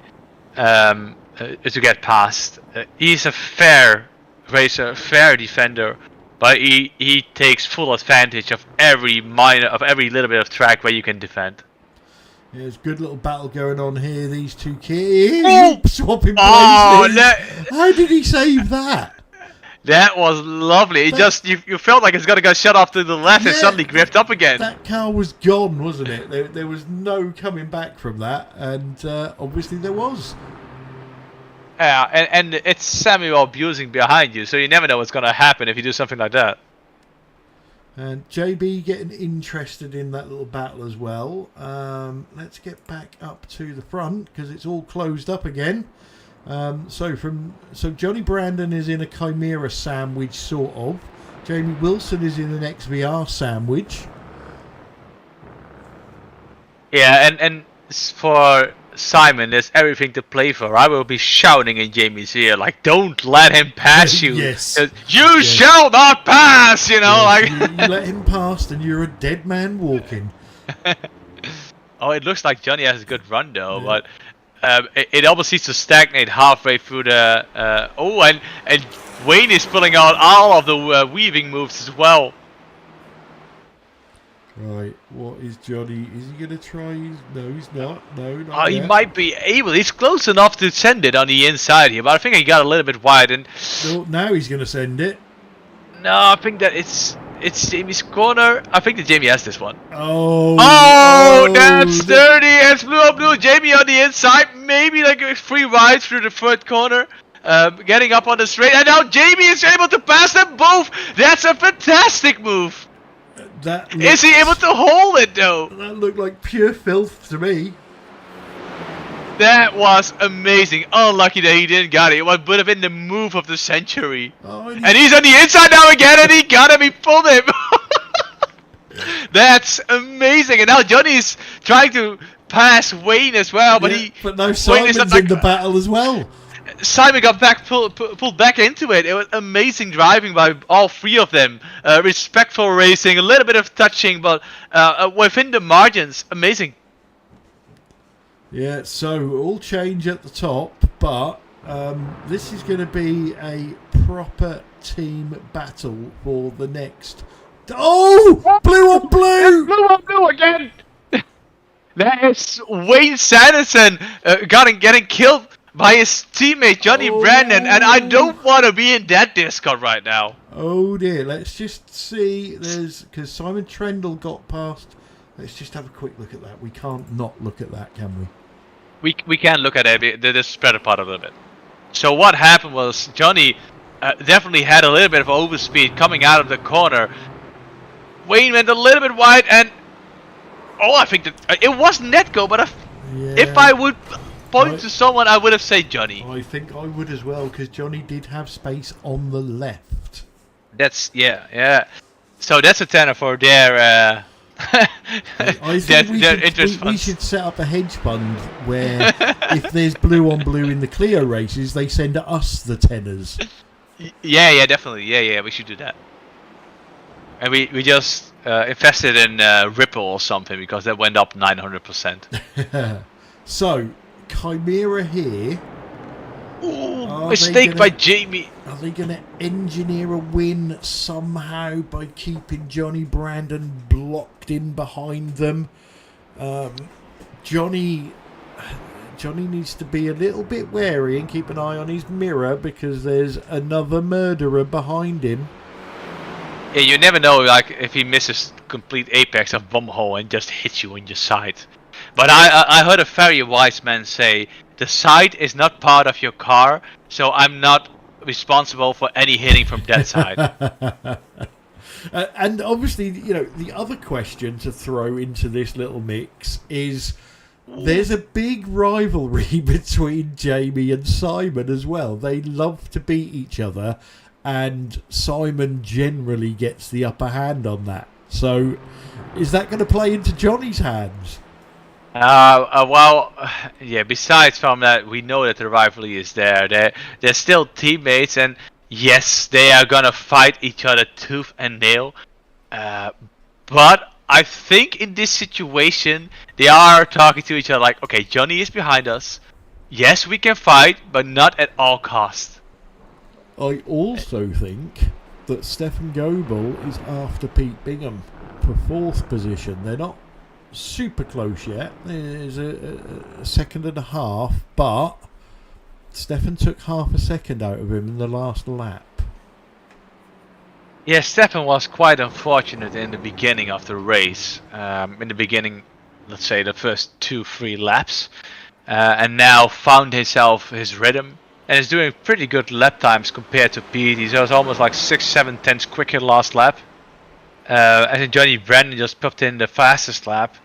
to get past. He's a fair racer, fair defender. But he takes full advantage of every little bit of track where you can defend. Yeah, there's a good little battle going on here. These two kids swapping places. How did he save that? That was lovely. You felt like it's gonna go shut off to the left and suddenly gripped up again. That car was gone, wasn't it? There was no coming back from that, and obviously there was. Yeah, and it's Samuel abusing behind you, so you never know what's gonna happen if you do something like that. And JB getting interested in that little battle as well. Let's get back up to the front because it's all closed up again. So Johnny Brandon is in a Chimera sandwich, sort of. Jamie Wilson is in an XVR sandwich. Yeah, and for Simon, there's everything to play for. I will be shouting in Jamie's ear, like, don't let him pass you. Yes. You shall not pass, you know. Yes, like you let him pass and you're a dead man walking. Oh, it looks like Johnny has a good run, though, but it almost seems to stagnate halfway through the... and Wayne is pulling out all of the weaving moves as well. Right, what is Johnny? Is he going to try? No, he's not. No, not He yet. might be able. He's close enough to send it on the inside here, but I think he got a little bit wide. And No, now he's going to send it. no, I think that it's Jamie's corner. I think that Jamie has this one. Oh, That's dirty. It's blue on blue. Jamie on the inside. Maybe like a free ride through the third corner. Getting up on the straight. And now Jamie is able to pass them both. That's a fantastic move. Is he able to hold it though? That looked like pure filth to me. That was amazing. Unlucky that he didn't got it. It would have been the move of the century. Oh, and he's on the inside now again, and he got him. He pulled him. That's amazing. And now Johnny's trying to pass Wayne as well, but no, Simon's in the battle as well. Simon got pulled back into it. It was amazing driving by all three of them. Respectful racing, a little bit of touching, but within the margins, amazing. Yeah, so all change at the top, but this is going to be a proper team battle for the next... Oh! Blue on blue! Blue on blue again! That's Wayne Sanderson getting killed by his teammate Johnny Brandon, and I don't want to be in that Discord right now. Oh dear, let's just see. Because Simon Trendle got past. Let's just have a quick look at that. We can't not look at that, can we? We can look at it. The spread apart a little bit. So what happened was Johnny definitely had a little bit of overspeed coming out of the corner. Wayne went a little bit wide, and I think that it was Netco, but if I would point to someone, I would have said Johnny. I think I would as well, because Johnny did have space on the left. That's yeah. So that's a tenner for their. I think we should set up a hedge fund where if there's blue on blue in the Clio races, they send us the tenors. Yeah, definitely. Yeah, we should do that. And we just invested in Ripple or something because that went up 900%. So, Chimera here. Ooh, mistake by Jamie. Are they going to engineer a win somehow by keeping Johnny Brandon blocked in behind them? Johnny needs to be a little bit wary and keep an eye on his mirror because there's another murderer behind him. Yeah, you never know, like if he misses complete apex of bomb hole and just hits you in your side. But I heard a very wise man say, the side is not part of your car, so I'm not responsible for any hitting from that side. And obviously, the other question to throw into this little mix is there's a big rivalry between Jamie and Simon as well. They love to beat each other, and Simon generally gets the upper hand on that. So is that going to play into Johnny's hands? Well, yeah, besides from that, we know that the rivalry is there. They're still teammates, and yes, they are gonna fight each other tooth and nail. But I think in this situation, they are talking to each other like, okay, Johnny is behind us. Yes, we can fight, but not at all costs. I also think that Stefan Goebel is after Pete Bingham for 4th position. They're not super close yet. There's a second and a half, but Stefan took half a second out of him in the last lap. Yeah, Stefan was quite unfortunate in the beginning of the race. In the beginning, let's say the first 2-3 laps, and now found his rhythm and is doing pretty good lap times compared to Pete. He was almost like 6-7 tenths quicker last lap. I think Johnny Brandon just popped in the fastest lap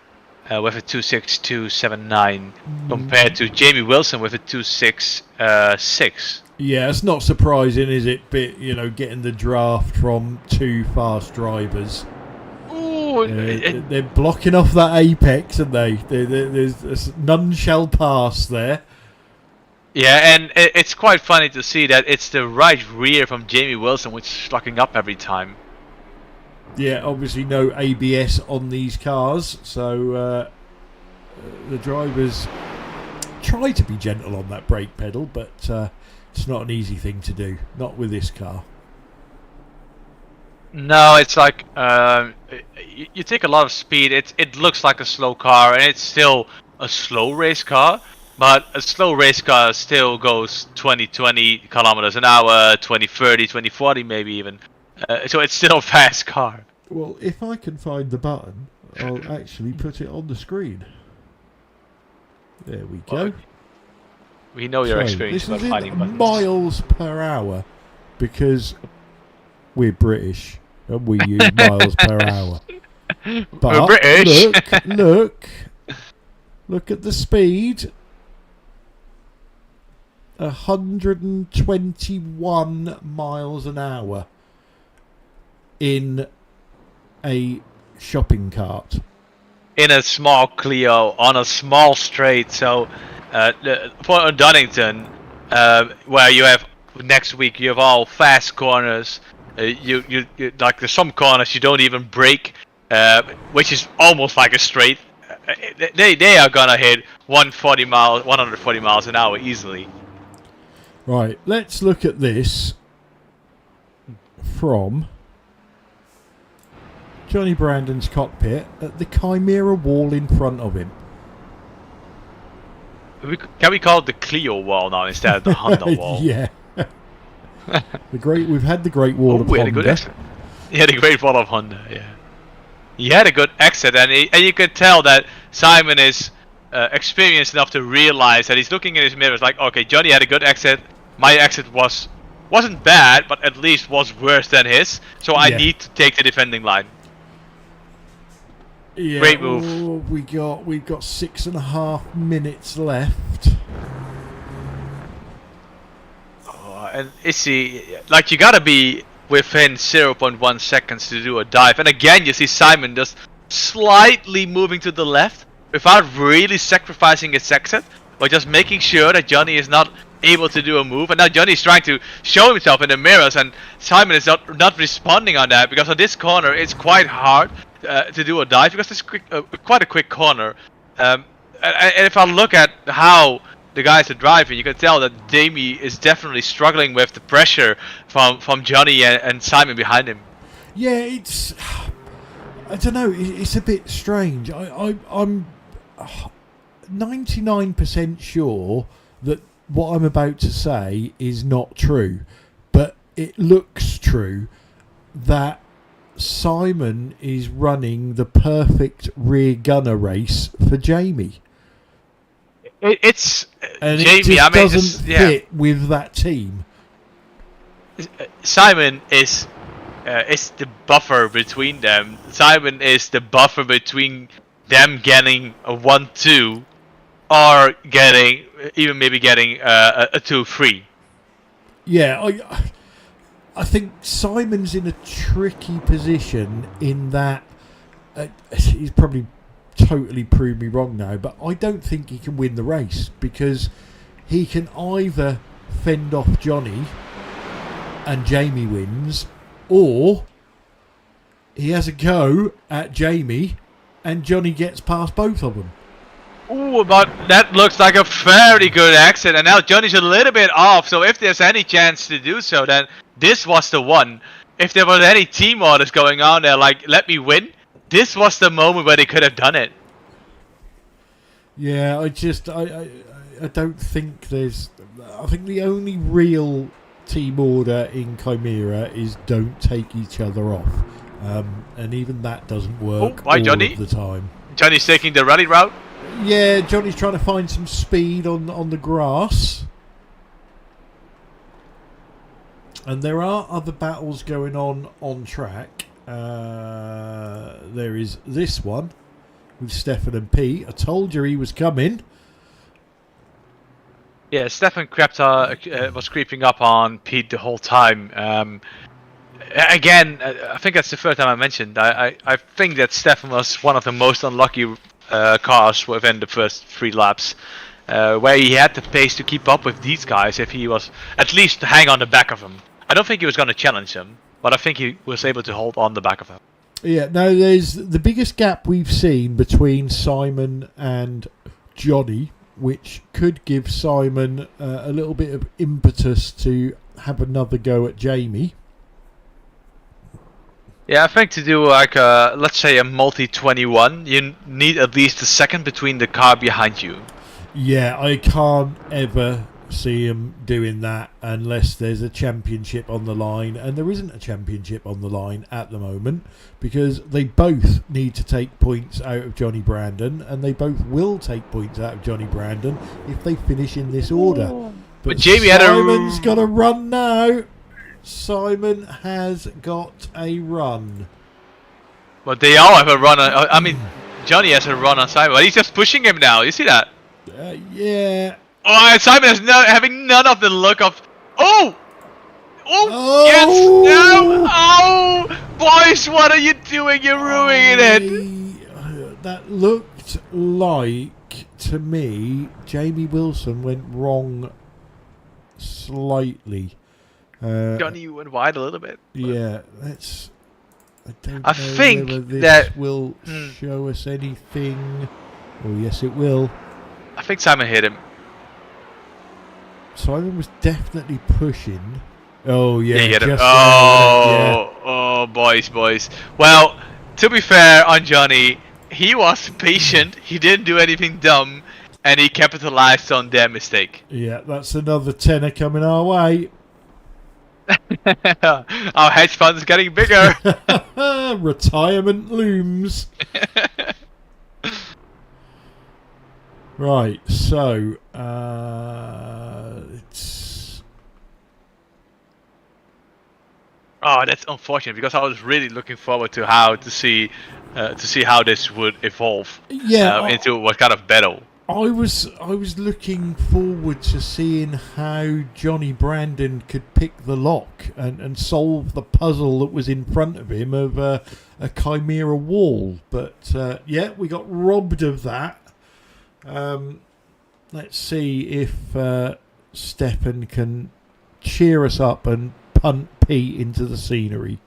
with a 2:62.79 compared to Jamie Wilson with a 2:6.6. Yeah, it's not surprising, is it? But getting the draft from two fast drivers. Ooh, They're blocking off that apex, aren't they? There's none shall pass there. yeah, and it's quite funny to see that it's the right rear from Jamie Wilson which is locking up every time. Yeah, obviously no ABS on these cars, so the drivers try to be gentle on that brake pedal, but it's not an easy thing to do, not with this car. No, it's like you take a lot of speed. It looks like a slow car, and it's still a slow race car. But a slow race car still goes 20 kilometers an hour, 20 40 maybe even. So it's still a fast car. Well, if I can find the button, I'll actually put it on the screen. There we go. Well, we know your experience this about is finding in buttons. miles per hour because we're British and we use miles per hour. But We're British. look at the speed. 121 miles an hour in a shopping cart. In a small Clio on a small straight. So for Donington, where you have next week you have all fast corners. You like there's some corners you don't even brake, which is almost like a straight. They are gonna hit 140 miles an hour easily. Right, let's look at this from Johnny Brandon's cockpit at the Chimera wall in front of him. Can we call it the Clio wall now instead of the Honda wall? Yeah. We've had the Great Wall of we had Honda. a good exit. Yeah, the Great Wall of Honda. Yeah, he had a good exit, and you could tell that Simon is experienced enough to realize that he's looking in his mirror. It's like, okay, Johnny had a good exit. My exit wasn't bad, but at least was worse than his. So I need to take the defending line. Yeah, great move. We've got 6.5 minutes left. And like you gotta be within 0.1 seconds to do a dive. And again, you see Simon just slightly moving to the left without really sacrificing his exit, but just making sure that Johnny is not able to do a move. And now Johnny's trying to show himself in the mirrors, and Simon is not responding on that, because on this corner it's quite hard to do a dive because it's quite a quick corner. And if I look at how the guys are driving, you can tell that Jamie is definitely struggling with the pressure from Johnny and Simon behind him. Yeah, it's, I don't know, it's a bit strange. I'm 99% sure that what I'm about to say is not true, but it looks true that Simon is running the perfect rear gunner race for Jamie. It's and Jamie. It just I mean, doesn't fit with that team. Simon is the buffer between them. Simon is the buffer between them getting a 1-2 or getting a 2-3. Yeah, I think Simon's in a tricky position in that he's probably totally proved me wrong now, but I don't think he can win the race, because he can either fend off Johnny and Jamie wins, or he has a go at Jamie and Johnny gets past both of them. Ooh, but that looks like a very good exit, and now Johnny's a little bit off, so if there's any chance to do so, then this was the one. If there was any team orders going on there, like, let me win, this was the moment where they could have done it. Yeah, I don't think there's... I think the only real team order in Chimera is don't take each other off. And even that doesn't work all Johnny? of the time. Johnny's taking the rally route? Yeah, Johnny's trying to find some speed on the grass. And there are other battles going on track. there is this one with Stefan and Pete. I told you he was coming. Yeah, Stefan was creeping up on Pete the whole time. Again, I think that's the first time I mentioned. I think that Stefan was one of the most unlucky cars within the first 3 laps, where he had the pace to keep up with these guys if he was at least to hang on the back of them. I don't think he was going to challenge them, but I think he was able to hold on the back of them. Yeah, no, there's the biggest gap we've seen between Simon and Johnny, which could give Simon a little bit of impetus to have another go at Jamie. Yeah, I think to do like let's say a multi-21, you need at least a second between the car behind you. Yeah, I can't ever see him doing that unless there's a championship on the line, and there isn't a championship on the line at the moment because they both need to take points out of Johnny Brandon, and they both will take points out of Johnny Brandon if they finish in this order. But Jamie Simon's got a run now. Simon has got a run. But they all have a run on, I mean, Johnny has a run on Simon, but he's just pushing him now. You see that? Yeah. Oh, and Simon is having none of the look of. Oh! Oh! Yes! No! Oh! Boys, what are you doing? You're ruining it! That looked like, to me, Jamie Wilson went wrong slightly. Johnny went wide a little bit. Yeah, that's. I don't I know think whether this that will show us anything. Oh, yes, it will. I think Simon hit him. Simon was definitely pushing. Oh, yeah. He hit him. Just Oh, boys. Well, to be fair on Johnny, he was patient. He didn't do anything dumb, and he capitalized on their mistake. Yeah, that's another tenner coming our way. Our hedge fund is getting bigger. Retirement looms. Right, so it's. Oh, that's unfortunate because I was really looking forward to see how this would evolve. Yeah, into what kind of battle. I was looking forward to seeing how Johnny Brandon could pick the lock and solve the puzzle that was in front of him of a chimera wall. But yeah, we got robbed of that. Let's see if Stefan can cheer us up and punt Pete into the scenery.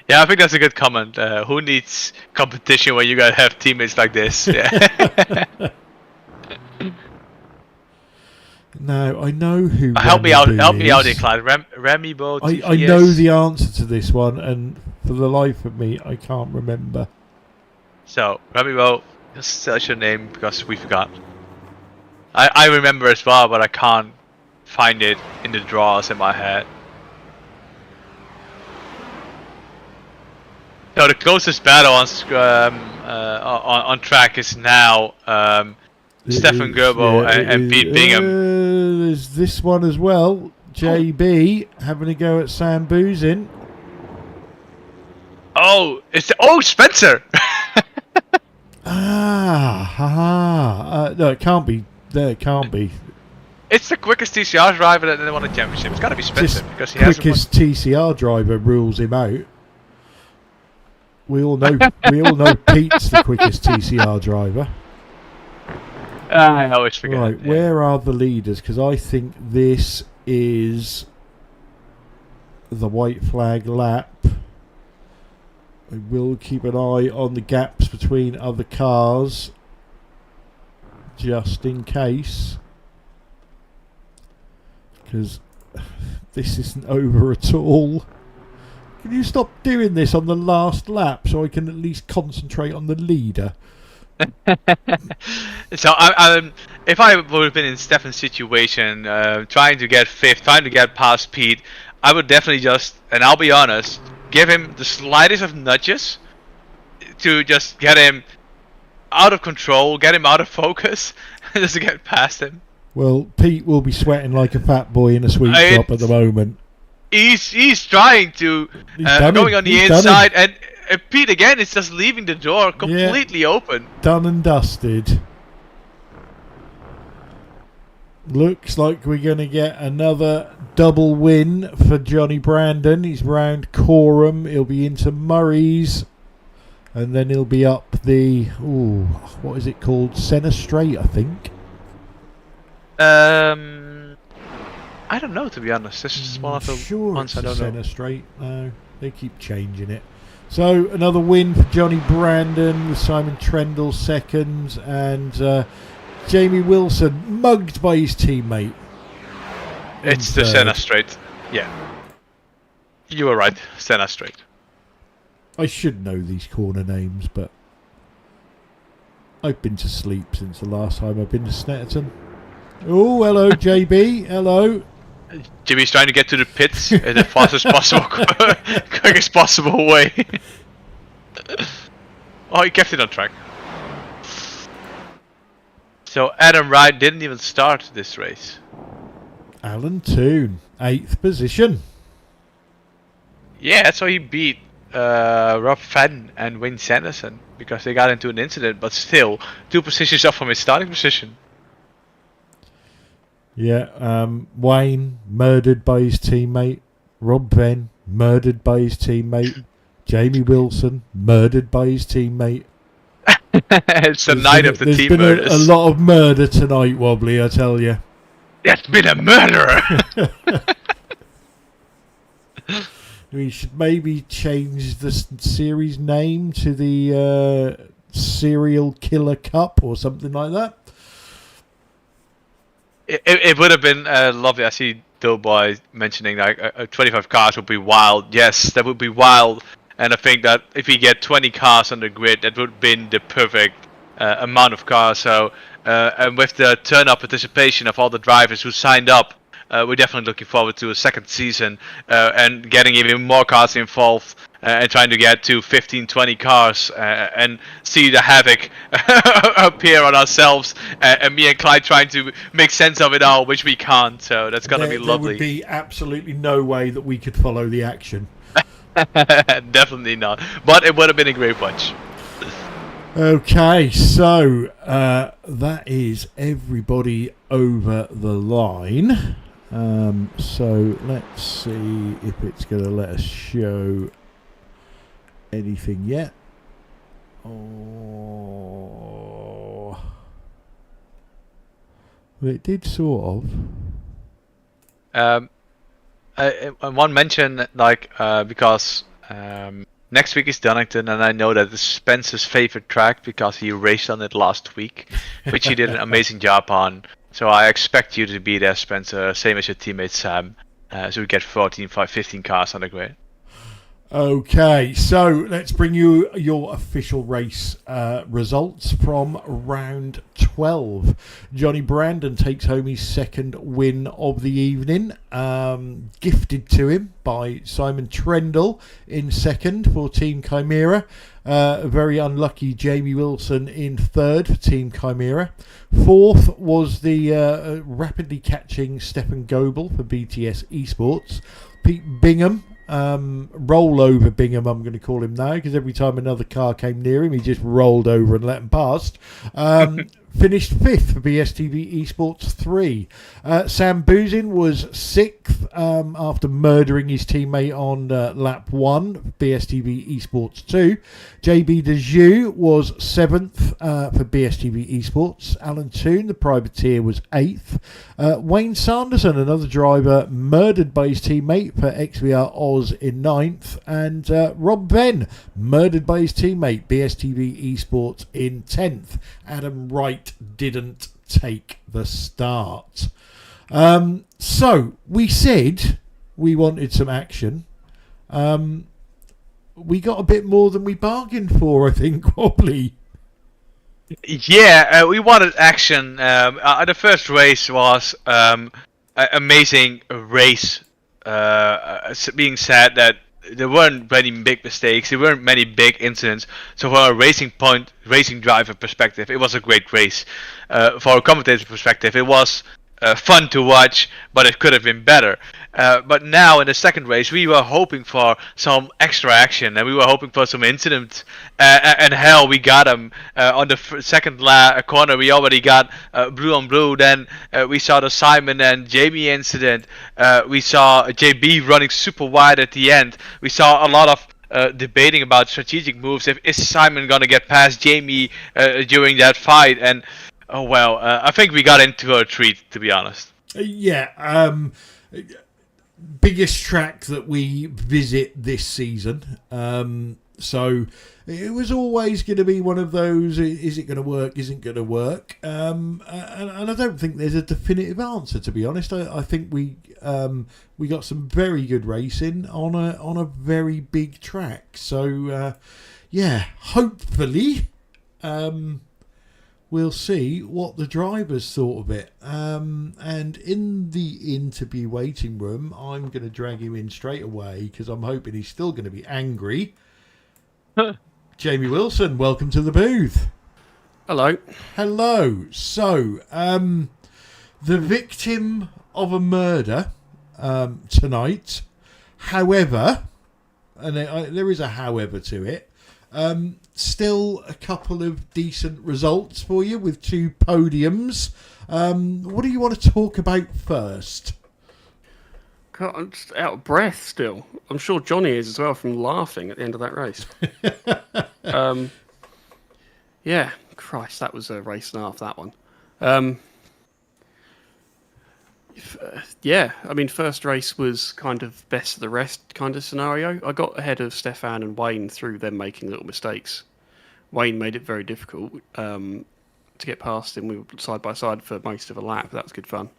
Yeah, I think that's a good comment. Who needs competition when you gotta have teammates like this? Yeah. Now I know who. Help me out, is. Clyde. Remy Bo. I know the answer to this one, and for the life of me, I can't remember. So Remy Bo, just tell us your name because we forgot. I remember as well, but I can't find it in the drawers in my head. So the closest battle on track is now Stefan Gerbo and Pete Bingham. There's this one as well. JB having a go at Sam Boozin. Oh, Spencer. No, it can't be. It can't be. It's the quickest TCR driver that won a championship. It's got to be Spencer because he has quickest TCR driver rules him out. We all know Pete's the quickest TCR driver. I always forget. Right, yeah. Where are the leaders? Because I think this is the white flag lap. I will keep an eye on the gaps between other cars, just in case. Because this isn't over at all. Can you stop doing this on the last lap so I can at least concentrate on the leader? So if I would have been in Stefan's situation, trying to get fifth, trying to get past Pete, I would definitely just, and I'll be honest, give him the slightest of nudges to just get him out of control, get him out of focus, just to get past him. Well, Pete will be sweating like a fat boy in a sweet shop at the moment. he's trying to going on the inside, and Pete again is just leaving the door completely open. Done and dusted. Looks like we're going to get another double win for Johnny Brandon. He's round Coram. He'll be into Murray's. And then he'll be up the... Ooh, what is it called? Senna Straight, I think. I don't know, to be honest. This is one of the ones I don't know. Senna Straight. No, they keep changing it. So, another win for Johnny Brandon with Simon Trendle second. And... Jamie Wilson mugged by his teammate. It's the Senna Straight. Yeah. You were right. Senna Straight. I should know these corner names, but I've been to sleep since the last time I've been to Snetterton. Oh, hello, JB. Hello. Jimmy's trying to get to the pits in the fastest possible, quickest possible way. Oh, he kept it on track. So Adam Wright didn't even start this race. Alan Toon, 8th position. Yeah, so he beat Rob Fenn and Wayne Sanderson because they got into an incident, but still 2 positions up from his starting position. Yeah, Wayne murdered by his teammate. Rob Fenn murdered by his teammate. Jamie Wilson murdered by his teammate. It's the night of the team murders. There's been a lot of murder tonight, Wobbly, I tell you. There's been a murderer! We should maybe change the series name to the Serial Killer Cup or something like that. It would have been lovely. I see Doughboy mentioning like 25 cars would be wild. Yes, that would be wild. And I think that if we get 20 cars on the grid, that would have been the perfect amount of cars. So, and with the turn-up participation of all the drivers who signed up, we're definitely looking forward to a second season and getting even more cars involved and trying to get to 15, 20 cars and see the havoc appear on ourselves. And me and Clyde trying to make sense of it all, which we can't. So that's going to be lovely. There would be absolutely no way that we could follow the action. Definitely not, but it would have been a great watch. Okay, so that is everybody over the line. So let's see if it's going to let us show anything yet. Oh, well, it did sort of. One mention, like, because next week is Donington, and I know that it's Spencer's favorite track because he raced on it last week, which he did an amazing job on. So I expect you to be there, Spencer, same as your teammate Sam. So we get 15 cars on the grid. Okay, so let's bring you your official race results from round 12. Johnny Brandon takes home his second win of the evening, gifted to him by Simon Trendle in second for Team Chimera. Very unlucky Jamie Wilson in third for Team Chimera. Fourth was the rapidly catching Stefan Goebel for BTS Esports. Pete Bingham. Roll over Bingham, I'm going to call him now, because every time another car came near him, he just rolled over and let him past. Finished fifth for BSTV Esports 3. Sam Boozin was sixth after murdering his teammate on lap 1, BSTV Esports 2. JB Dejoux was seventh for BSTV Esports. Alan Toon, the privateer, was eighth. Wayne Sanderson, another driver, murdered by his teammate for XVR Oz in ninth. And Rob Venn, murdered by his teammate, BSTV Esports in 10th. Adam Wright didn't take the start. So we said we wanted some action. We got a bit more than we bargained for, I think, Wobbly. Yeah, we wanted action. The first race was an amazing race. Being said that there weren't many big mistakes, there weren't many big incidents. So from a racing driver perspective, it was a great race. For a commentator perspective, it was fun to watch, but it could have been better. But now in the second race, we were hoping for some extra action, and we were hoping for some incident. And hell, we got him on the second corner. We already got blue on blue. Then we saw the Simon and Jamie incident. We saw JB running super wide at the end. We saw a lot of debating about strategic moves. Is Simon gonna get past Jamie during that fight? And oh well, I think we got into a treat, to be honest. Yeah. Biggest track that we visit this season. So it was always going to be one of those, is it going to work, isn't going to work? And I don't think there's a definitive answer, to be honest. I think we got some very good racing on a very big track. So, yeah, hopefully we'll see what the drivers thought of it. And in the interview waiting room, I'm going to drag him in straight away because I'm hoping he's still going to be angry. Jamie Wilson, welcome to the booth. Hello. Hello. So, the victim of a murder tonight. However, and there is a however to it, still a couple of decent results for you with 2 podiums. What do you want to talk about first? God, I'm just out of breath still. I'm sure Johnny is as well from laughing at the end of that race. Yeah, Christ, that was a race and a half, that one. Yeah, I mean, first race was kind of best of the rest kind of scenario. I got ahead of Stefan and Wayne through them making little mistakes. Wayne made it very difficult to get past him. We were side by side for most of a lap. That was good fun.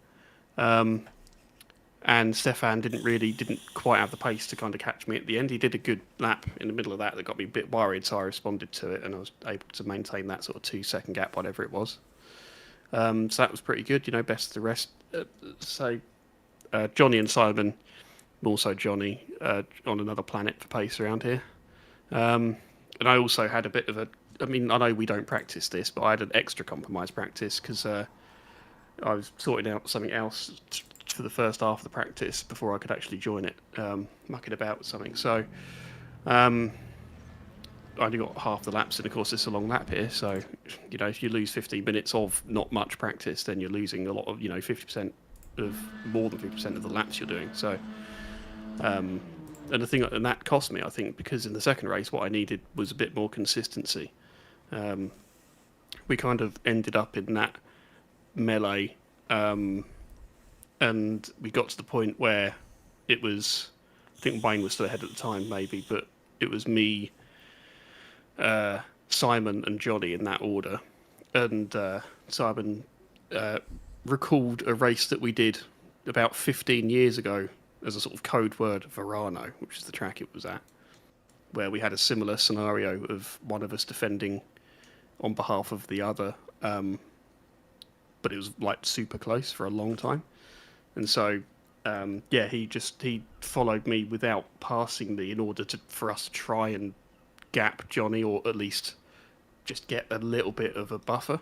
And Stefan didn't quite have the pace to kind of catch me at the end. He did a good lap in the middle of that got me a bit worried, so I responded to it, and I was able to maintain that sort of 2-second gap, whatever it was. So that was pretty good, best of the rest. Johnny and Simon, more so Johnny, on another planet for pace around here. And I also had a bit of I know we don't practice this, but I had an extra compromise practice because I was sorting out something else for the first half of the practice before I could actually join it, mucking about with something. So I only got half the laps, and of course it's a long lap here. So if you lose 15 minutes of not much practice, then you're losing a lot of 50% of more than 50% of the laps you're doing. So and that cost me, I think, because in the second race what I needed was a bit more consistency. We kind of ended up in that melee. And we got to the point where it was, I think Wayne was still ahead at the time, maybe, but it was me, Simon, and Johnny in that order. And Simon recalled a race that we did about 15 years ago as a sort of code word, Verano, which is the track it was at, where we had a similar scenario of one of us defending on behalf of the other, but it was like super close for a long time. And so, he followed me without passing me in order for us to try and gap Johnny, or at least just get a little bit of a buffer.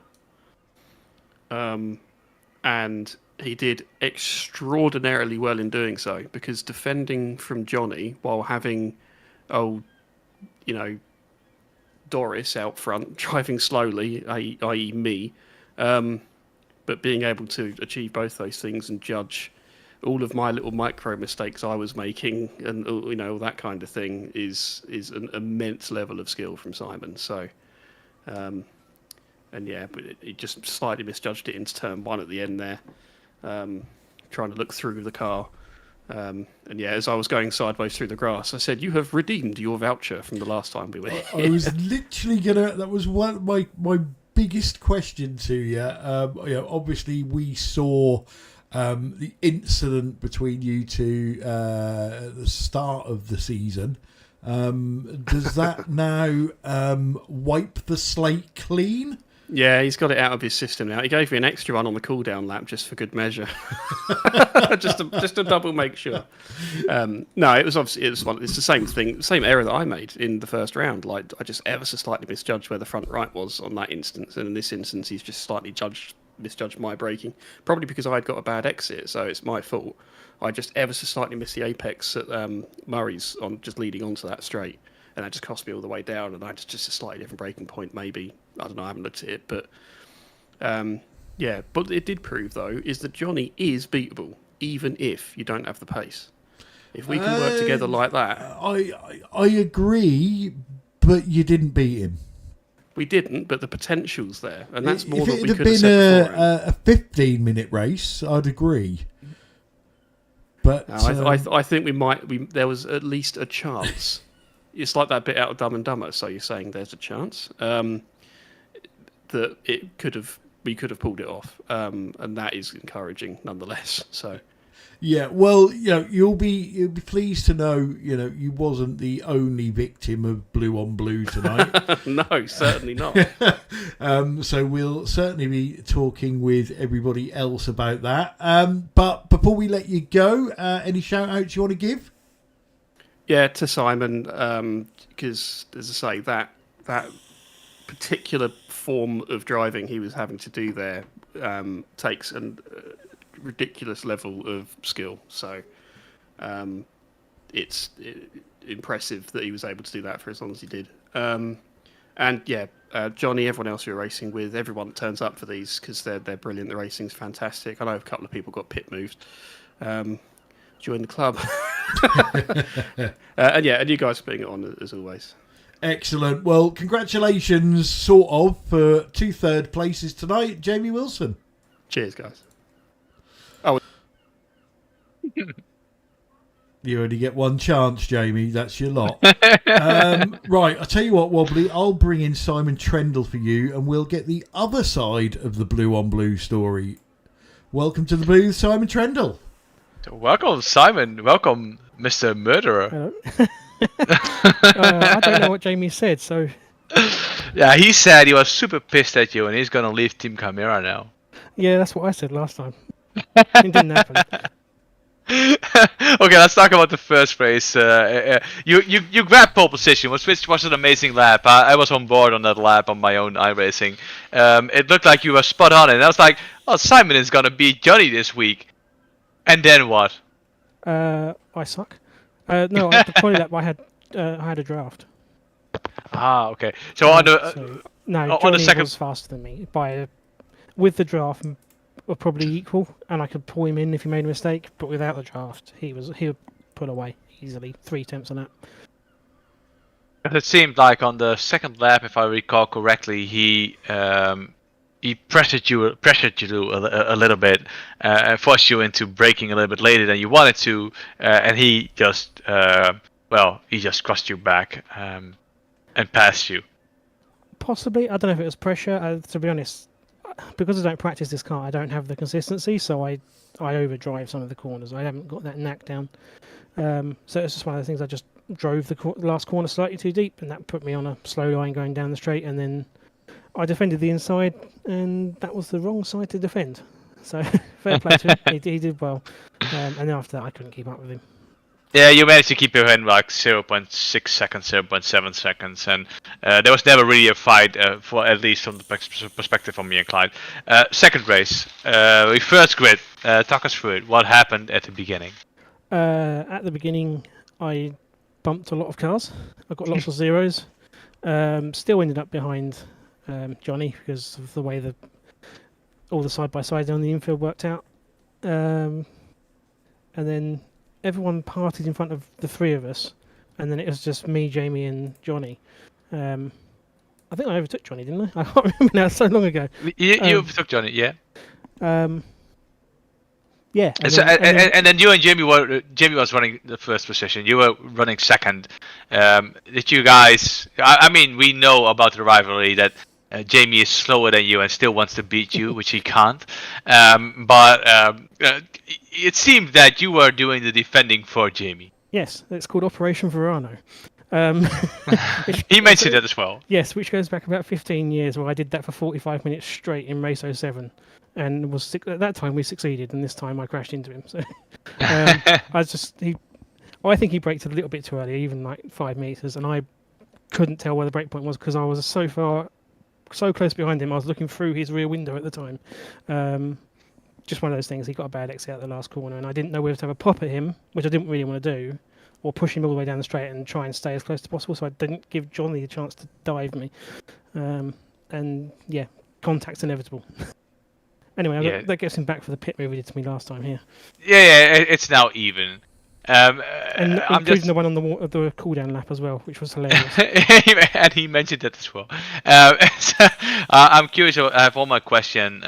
And he did extraordinarily well in doing so, because defending from Johnny while having, Doris out front driving slowly, i.e. me, but being able to achieve both those things and judge all of my little micro mistakes I was making and all that kind of thing is an immense level of skill from Simon. So, but it just slightly misjudged it into turn 1 at the end there, trying to look through the car. As I was going sideways through the grass, I said, "You have redeemed your voucher from the last time we were here." I was literally that was one of my biggest question to you. Obviously we saw the incident between you two at the start of the season. Does that now wipe the slate clean? Yeah, he's got it out of his system now. He gave me an extra one on the cool-down lap just for good measure, just to double make sure. No, it was obviously it's the same thing, same error that I made in the first round. Like I just ever so slightly misjudged where the front right was on that instance, and in this instance, he's just slightly judged misjudged my braking, probably because I'd got a bad exit, so it's my fault. I just ever so slightly missed the apex at Murray's on just leading onto that straight, and that just cost me all the way down. And I just a slightly different braking point, maybe. I don't know. I haven't looked at it, but yeah. But it did prove though is that Johnny is beatable, even if you don't have the pace. If we can work together like that, I agree, but you didn't beat him. we didn't. But the potential's there, and that's more if than it we had could have been said beforehand. a 15-minute race, I'd agree. But No, I think we might. There was at least a chance. It's like that bit out of Dumb and Dumber. So you're saying there's a chance that we could have pulled it off, and that is encouraging nonetheless. So yeah, well, you'll be pleased to know, you wasn't the only victim of blue on blue tonight. no, certainly not. So we'll certainly be talking with everybody else about that. But before we let you go, any shout outs you want to give? Yeah, to Simon, because as I say, that particular form of driving he was having to do there takes a ridiculous level of skill. So it's impressive that he was able to do that for as long as he did. And yeah, Johnny, everyone else you're racing with, everyone that turns up for these, because they're brilliant. The racing's fantastic. I know a couple of people got pit moved. Join the club. And yeah, and you guys putting it on as always. Excellent. Well, congratulations, sort of, for 2 third places tonight, Jamie Wilson. Cheers, guys. Oh, You only get one chance, Jamie. That's your lot. Right, I'll tell you what, Wobbly. I'll bring in Simon Trendle for you, and we'll get the other side of the blue on blue story. Welcome to the booth, Simon Trendle. Welcome, Simon. Welcome, Mr. Murderer. Hello. I don't know what Jamie said, so... Yeah, he said he was super pissed at you and he's going to leave Team Chimera now. Yeah, that's what I said last time. It didn't happen. Okay, let's talk about the first race. You grabbed pole position, which was an amazing lap. I was on board on that lap on my own iRacing. It looked like you were spot on, and I was like, "Oh, Simon is gonna beat Johnny this week." And then what? I suck. No, at the point of that, I had a draft. Ah, okay. So on the no, on Johnny the second was faster than me with the draft. Were probably equal, and I could pull him in if he made a mistake. But without the draft, he would pull away easily. 3 attempts on that. It seemed like on the second lap, if I recall correctly, he pressured you a little bit, and forced you into braking a little bit later than you wanted to, and he just crossed you back and passed you. Possibly, I don't know if it was pressure. To be honest, because I don't practice this car, I don't have the consistency, so I overdrive some of the corners. I haven't got that knack down. So it's just one of the things. I just drove the last corner slightly too deep, and that put me on a slow line going down the straight, and then I defended the inside, and that was the wrong side to defend. So fair play to him. He did well. And then after that, I couldn't keep up with him. Yeah, you managed to keep your in like 0.6 seconds, 0.7 seconds, and there was never really a fight, for at least from the perspective of me and Clyde. Second race, first grid. Talk us through it. What happened at the beginning? At the beginning, I bumped a lot of cars. I got lots of zeros. Still ended up behind Johnny because of the way all the side-by-sides on the infield worked out. And then everyone parted in front of the 3 of us, and then it was just me, Jamie, and Johnny. I think I overtook Johnny, didn't I? I can't remember now. It's so long ago. You overtook Johnny, yeah. Yeah. And then you and Jamie was running the first position. You were running second. Did you guys? I mean, we know about the rivalry that Jamie is slower than you and still wants to beat you, which he can't. But it seemed that you were doing the defending for Jamie. Yes, it's called Operation Verano. He mentioned it as well. Yes, which goes back about 15 years, where I did that for 45 minutes straight in race 07. And at that time we succeeded, and this time I crashed into him. So I think he braked a little bit too early, even like 5 meters, and I couldn't tell where the brake point was because I was so far so close behind him. I was looking through his rear window at the time. Just one of those things. He got a bad exit out the last corner, and I didn't know whether to have a pop at him, which I didn't really want to do, or push him all the way down the straight and try and stay as close as possible. So I didn't give Johnny a chance to dive me. And yeah, contact's inevitable. Anyway, that gets him back for the pit move he did to me last time here. Yeah, it's now even. And I'm including just the one on the cooldown lap as well, which was hilarious. and he mentioned that as well. So, I'm curious. I have one more question.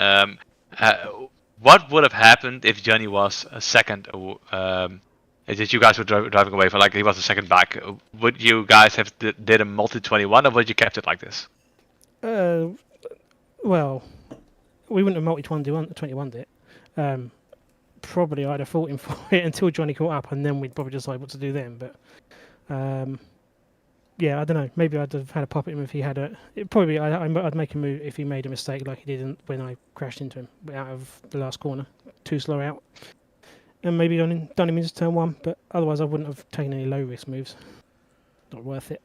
What would have happened if Johnny was a second? That you guys were driving away for, like, he was a second back? Would you guys have did a multi 21, or would you kept it like this? Well, we wouldn't have multi 21'd it. Probably I'd have fought him for it until Johnny caught up, and then we'd probably decide what to do then. But yeah, I don't know. Maybe I'd have had a pop at him if he had a. I'd make a move if he made a mistake like he did when I crashed into him out of the last corner, too slow out, and maybe done him into turn one. But otherwise, I wouldn't have taken any low risk moves. Not worth it.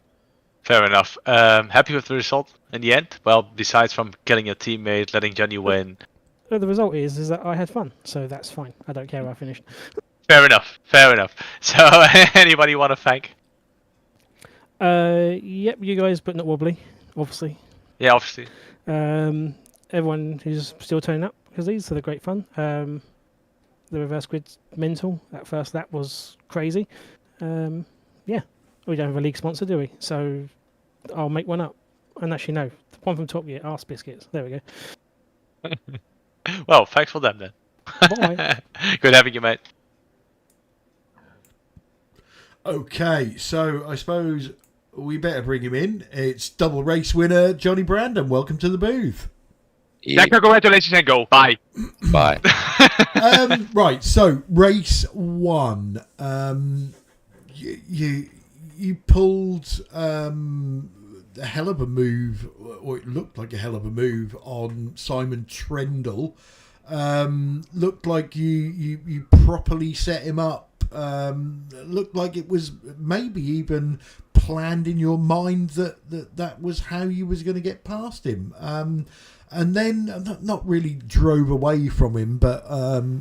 Fair enough. Happy with the result in the end? Well, besides from killing your teammate, letting Johnny win. The result is that I had fun, so that's fine. I don't care where I finished. Fair enough. So, anybody want to thank? Yep, you guys, but not wobbly, obviously. Yeah, obviously. Everyone who's still turning up, because these are great fun. The reverse grid's mental. That first lap was crazy. Yeah, we don't have a league sponsor, do we? So I'll make one up. And actually, no, one from Top Gear, Arse Biscuits. There we go. Well, thanks for them then. Bye. Good having you, mate. Okay, so I suppose we better bring him in. It's double race winner Johnny Brandon. Welcome to the booth. Yeah, congratulations and go. Bye. Bye. Right, so race one. You pulled a hell of a move, or it looked like a hell of a move on Simon Trendle. Looked like you properly set him up. Looked like it was maybe even planned in your mind that was how you was going to get past him. And then not really drove away from him, but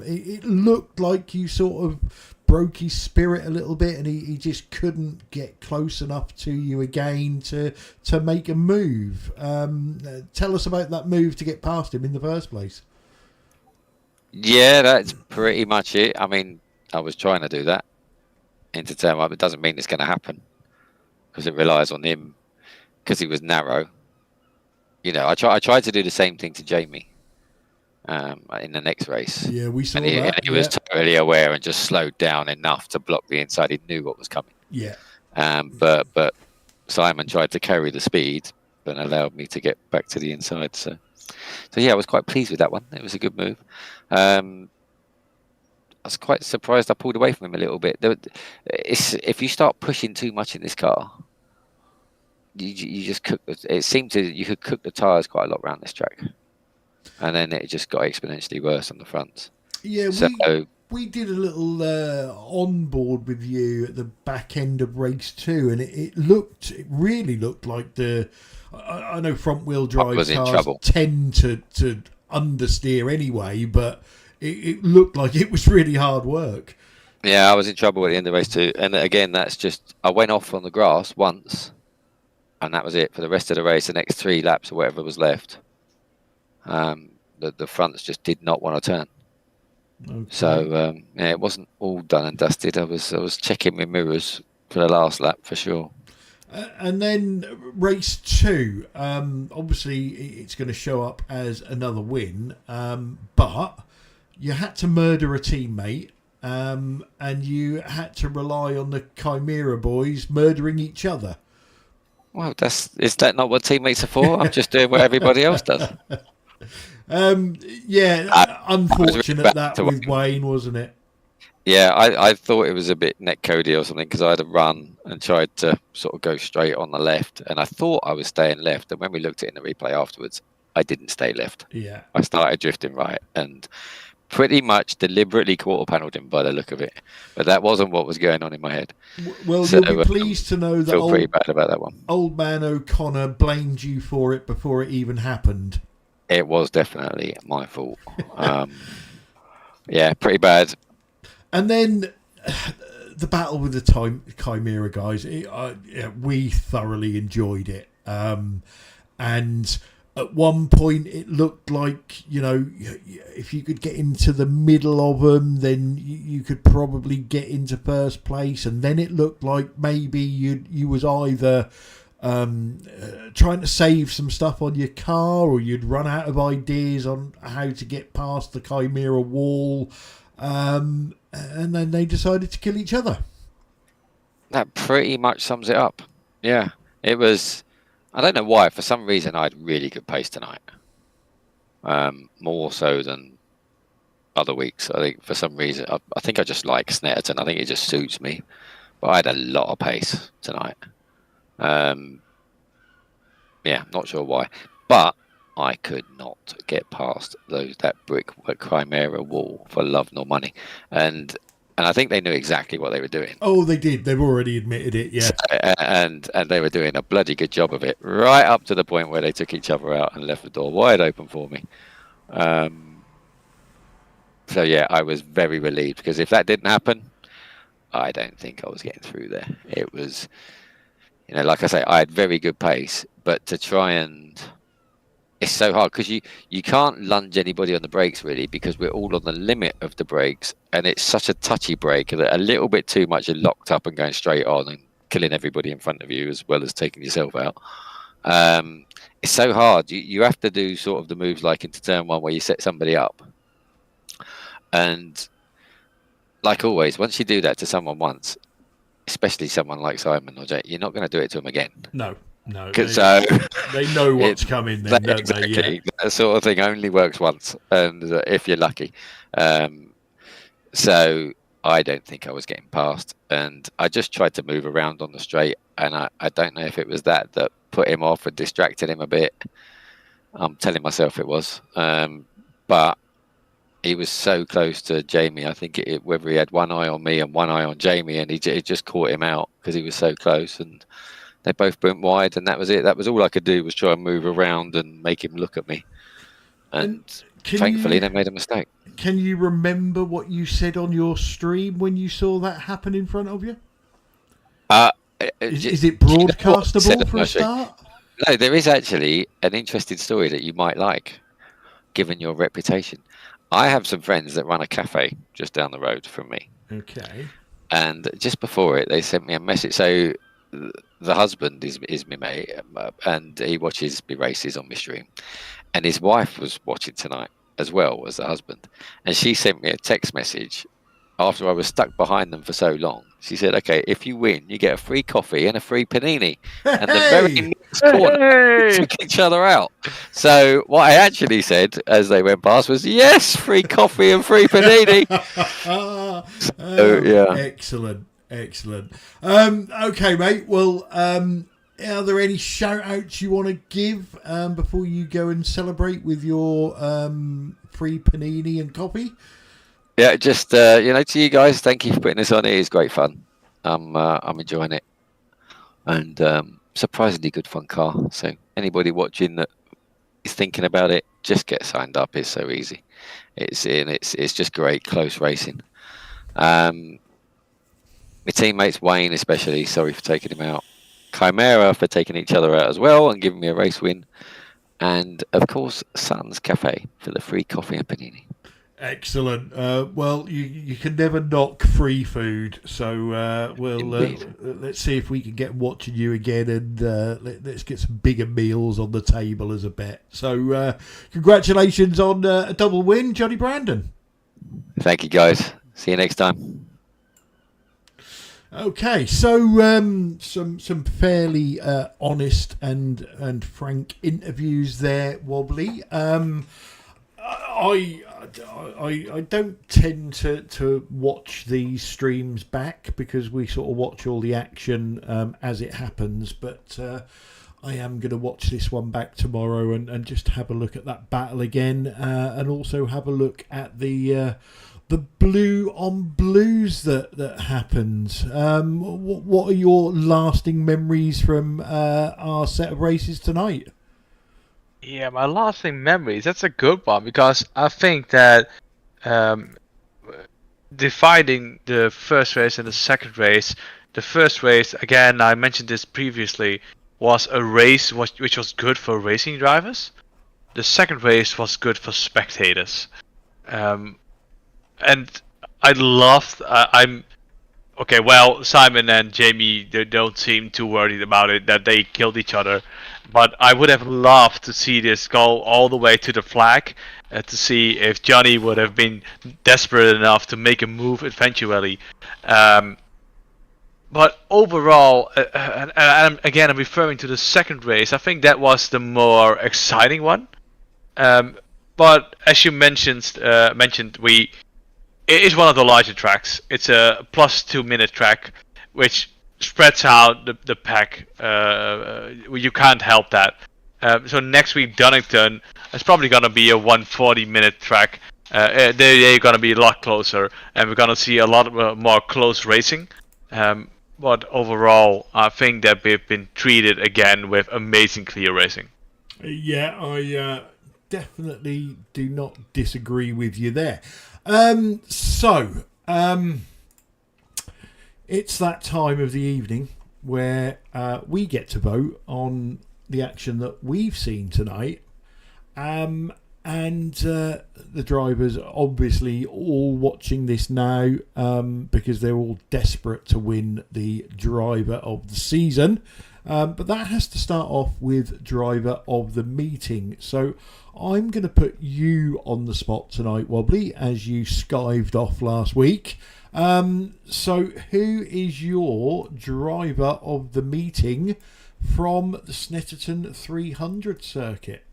it looked like you sort of broke his spirit a little bit, and he just couldn't get close enough to you again to make a move. Tell us about that move to get past him in the first place. Yeah, that's pretty much it. I mean, I was trying to do that into turn one, but it doesn't mean it's going to happen because it relies on him because he was narrow. You know, I tried to do the same thing to Jamie in the next race. Yeah, we saw and that. He was totally aware and just slowed down enough to block the inside. He knew what was coming. Yeah. But Simon tried to carry the speed and allowed me to get back to the inside. So yeah, I was quite pleased with that one. It was a good move. I was quite surprised I pulled away from him a little bit. If you start pushing too much in this car, you just cook. It seemed you could cook the tyres quite a lot around this track, and then it just got exponentially worse on the fronts. Yeah, so we did a little onboard with you at the back end of race 2, and it really looked like I know front wheel drive cars tend to understeer anyway, but it looked like it was really hard work. Yeah, I was in trouble at the end of race 2, and again, that's just I went off on the grass once, and that was it for the rest of the race. The next 3 laps or whatever was left, the fronts just did not want to turn. Okay. So yeah, it wasn't all done and dusted. I was checking my mirrors for the last lap for sure. And then race 2, obviously it's going to show up as another win, but you had to murder a teammate, and you had to rely on the Chimera boys murdering each other. Well, is that not what teammates are for? I'm just doing what everybody else does. Yeah, unfortunate that with Wayne, wasn't it? Yeah, I thought it was a bit netcody or something because I had a run and tried to sort of go straight on the left, and I thought I was staying left, and when we looked at it in the replay afterwards, I didn't stay left. Yeah, I started drifting right, and pretty much deliberately quarter panelled him by the look of it. But that wasn't what was going on in my head. Well, So, you'll be pleased to know that feel pretty bad about that one. old man O'Connor blamed you for it before it even happened. It was definitely my fault. Yeah, pretty bad. And then the battle with the Chimera guys, we thoroughly enjoyed it. And at one point, it looked like, if you could get into the middle of them, then you could probably get into first place. And then it looked like maybe you was either trying to save some stuff on your car, or you'd run out of ideas on how to get past the Chimera wall. And then they decided to kill each other. That pretty much sums it up. Yeah, it was. I don't know why. For some reason, I had really good pace tonight. More so than other weeks. I think for some reason, I think I just like Snetterton. I think it just suits me. But I had a lot of pace tonight. Yeah, not sure why. But I could not get past that brick Chimera wall for love nor money. And I think they knew exactly what they were doing. Oh, they did. They've already admitted it, yeah. And they were doing a bloody good job of it, right up to the point where they took each other out and left the door wide open for me. So, yeah, I was very relieved, because if that didn't happen, I don't think I was getting through there. It was, like I say, I had very good pace, but to try and... It's so hard because you can't lunge anybody on the brakes, really, because we're all on the limit of the brakes, and it's such a touchy brake that a little bit too much, you're locked up and going straight on and killing everybody in front of you as well as taking yourself out. It's so hard. You have to do sort of the moves like into turn one where you set somebody up. And like always, once you do that to someone once, especially someone like Simon or Jay, you're not going to do it to them again. No. They know what's coming then, don't exactly. they? Yeah. That sort of thing only works once, and if you're lucky. So I don't think I was getting past, and I just tried to move around on the straight, and I don't know if it was that put him off and distracted him a bit. I'm telling myself it was. But he was so close to Jamie. I think whether he had one eye on me and one eye on Jamie, and it just caught him out because he was so close, and they both went wide, and that was it. That was all I could do, was try and move around and make him look at me. And thankfully, they made a mistake. Can you remember what you said on your stream when you saw that happen in front of you? Is it broadcastable for a start? No, there is actually an interesting story that you might like, given your reputation. I have some friends that run a cafe just down the road from me. Okay. And just before it, they sent me a message. So the husband is my mate, and he watches me races on my stream, and his wife was watching tonight as well as the husband, and she sent me a text message after I was stuck behind them for so long. She said, "Okay, if you win, you get a free coffee and a free panini." And the very next corner, took each other out. So what I actually said as they went past was, "Yes, free coffee and free panini." So, yeah, Excellent. Okay, mate. Well, are there any shout outs you want to give before you go and celebrate with your free panini and coffee? Yeah, just to you guys, thank you for putting this on. It is great fun. I'm enjoying it, and surprisingly good fun car. So anybody watching that is thinking about it, just get signed up. It's so easy. It's just great close racing. My teammates, Wayne especially, sorry for taking him out. Chimera for taking each other out as well and giving me a race win. And, of course, Sun's Cafe for the free coffee and panini. Excellent. Well, you can never knock free food. So let's see if we can get watching you again, and let's get some bigger meals on the table as a bet. So congratulations on a double win, Johnny Brandon. Thank you, guys. See you next time. Okay, so some fairly honest and frank interviews there, Wobbly. I don't tend to watch these streams back because we sort of watch all the action as it happens, but I am going to watch this one back tomorrow and just have a look at that battle again, and also have a look at the blue on blues that happens. What are your lasting memories from our set of races tonight? Yeah, my lasting memories. That's a good one because I think that dividing the first race and the second race. The first race, again, I mentioned this previously, was a race which was good for racing drivers. The second race was good for spectators. And I loved. I'm okay. Well, Simon and Jamie, they don't seem too worried about it that they killed each other. But I would have loved to see this go all the way to the flag, to see if Johnny would have been desperate enough to make a move eventually. But overall, and again, I'm referring to the second race. I think that was the more exciting one. But as you mentioned, it is one of the larger tracks. It's a plus 2 minute track, which spreads out the pack. You can't help that. So next week, Donington is probably going to be a 140-minute track. They're going to be a lot closer, and we're going to see a lot more close racing. But overall, I think that we've been treated again with amazing Clio racing. Yeah, I definitely do not disagree with you there. It's that time of the evening where we get to vote on the action that we've seen tonight. And the drivers are obviously all watching this now because they're all desperate to win the driver of the season. But that has to start off with driver of the meeting. So I'm going to put you on the spot tonight, Wobbly, as you skived off last week. So who is your driver of the meeting from the Snetterton 300 circuit?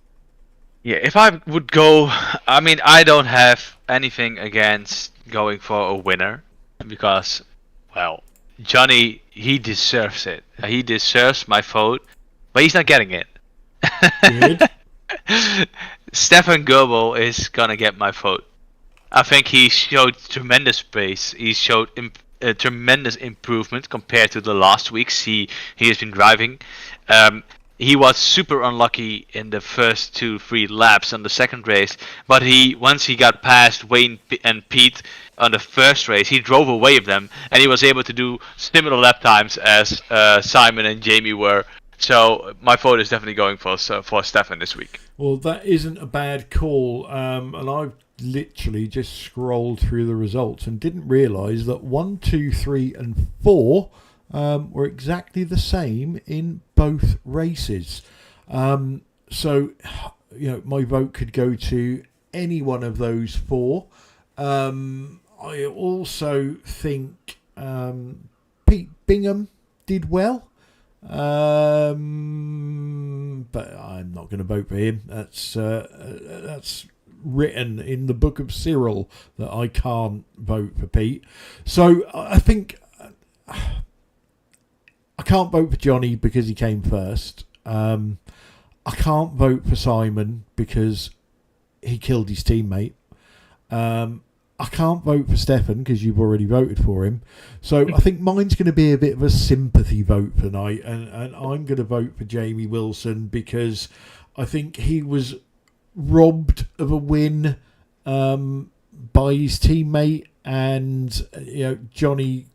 Yeah, if I would go, I mean, I don't have anything against going for a winner because, well, Johnny, he deserves it. He deserves my vote, but he's not getting it. Good. Stefan Goebel is gonna get my vote. I think he showed tremendous pace. He showed a tremendous improvement compared to the last weeks he has been driving. He was super unlucky in the first 2-3 laps on the second race, but once he got past Wayne and Pete on the first race, he drove away with them, and he was able to do similar lap times as Simon and Jamie were. So my vote is definitely going for Stefan this week. Well, that isn't a bad call, and I've literally just scrolled through the results and didn't realise that 1, 2, 3 and 4 were exactly the same in both races. So, you know, my vote could go to any one of those 4. I also think Pete Bingham did well. But I'm not going to vote for him. That's written in the book of Cyril that I can't vote for Pete. So I think I can't vote for Johnny because he came first. I can't vote for Simon because he killed his teammate. I can't vote for Stefan because you've already voted for him. So I think mine's going to be a bit of a sympathy vote tonight, and I'm going to vote for Jamie Wilson because I think he was robbed of a win by his teammate, and Johnny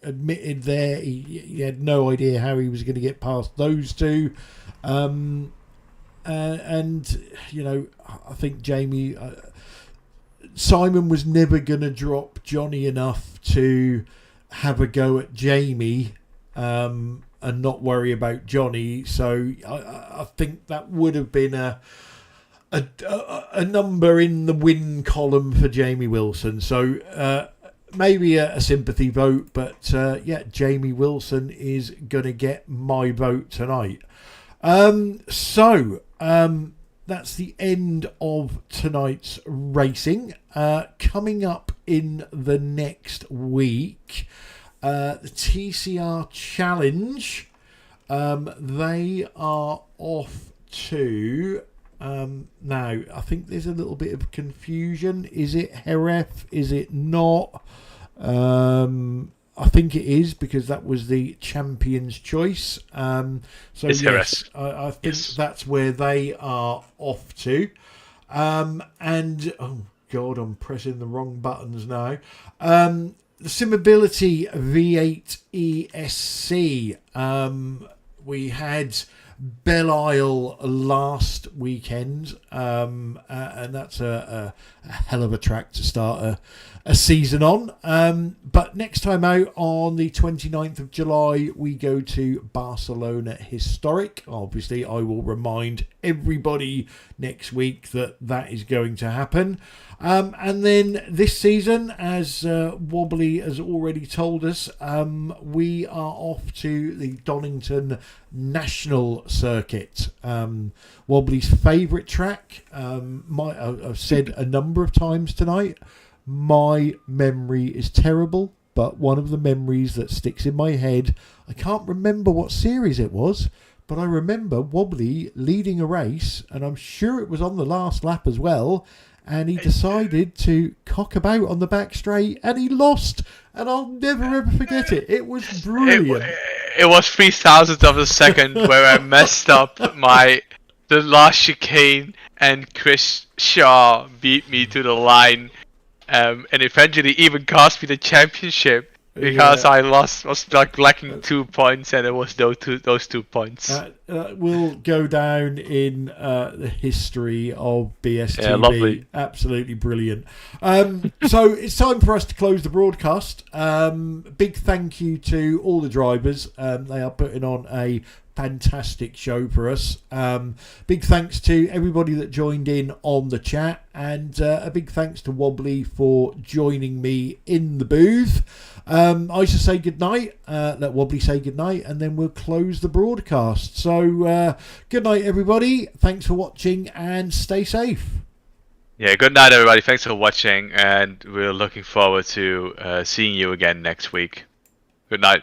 admitted there he had no idea how he was going to get past those two, and I think Jamie. Simon was never going to drop Johnny enough to have a go at Jamie and not worry about Johnny. So I think that would have been a number in the win column for Jamie Wilson. So maybe a sympathy vote, but Jamie Wilson is going to get my vote tonight. That's the end of tonight's racing. Coming up in the next week, the TCR Challenge. They are off to. Now, I think there's a little bit of confusion. Is it Jerez? Is it not? I think it is, because that was the champion's choice. So It's yes, Jerez. I think Yes. that's where they are off to. And oh god, I'm pressing the wrong buttons now. The Simability V8 ESC. We had Belle Isle last weekend, and that's a hell of a track to start a season on. But next time out on the 29th of July, we go to Barcelona Historic. Obviously, I will remind everybody next week that is going to happen. And then this season, as Wobbly has already told us, we are off to the Donington National Circuit. Wobbly's favourite track. I've said a number of times tonight, my memory is terrible, but one of the memories that sticks in my head, I can't remember what series it was, but I remember Wobbly leading a race, and I'm sure it was on the last lap as well, and he decided to cock about on the back straight, and he lost, and I'll never ever forget it. It was brilliant. It was 3,000th of a second where I messed up the last chicane, and Chris Shaw beat me to the line, and eventually even cost me the championship because I was like lacking 2 points, and it was those 2 points. That will go down in the history of BSTV. Yeah, lovely. Absolutely brilliant. So it's time for us to close the broadcast. Big thank you to all the drivers. They are putting on a fantastic show for us. Big thanks to everybody that joined in on the chat, and a big thanks to Wobbly for joining me in the booth. I should say goodnight, let Wobbly say goodnight, and then we'll close the broadcast. So good night everybody, thanks for watching and stay safe. Yeah, good night everybody, thanks for watching, and we're looking forward to seeing you again next week. Good night.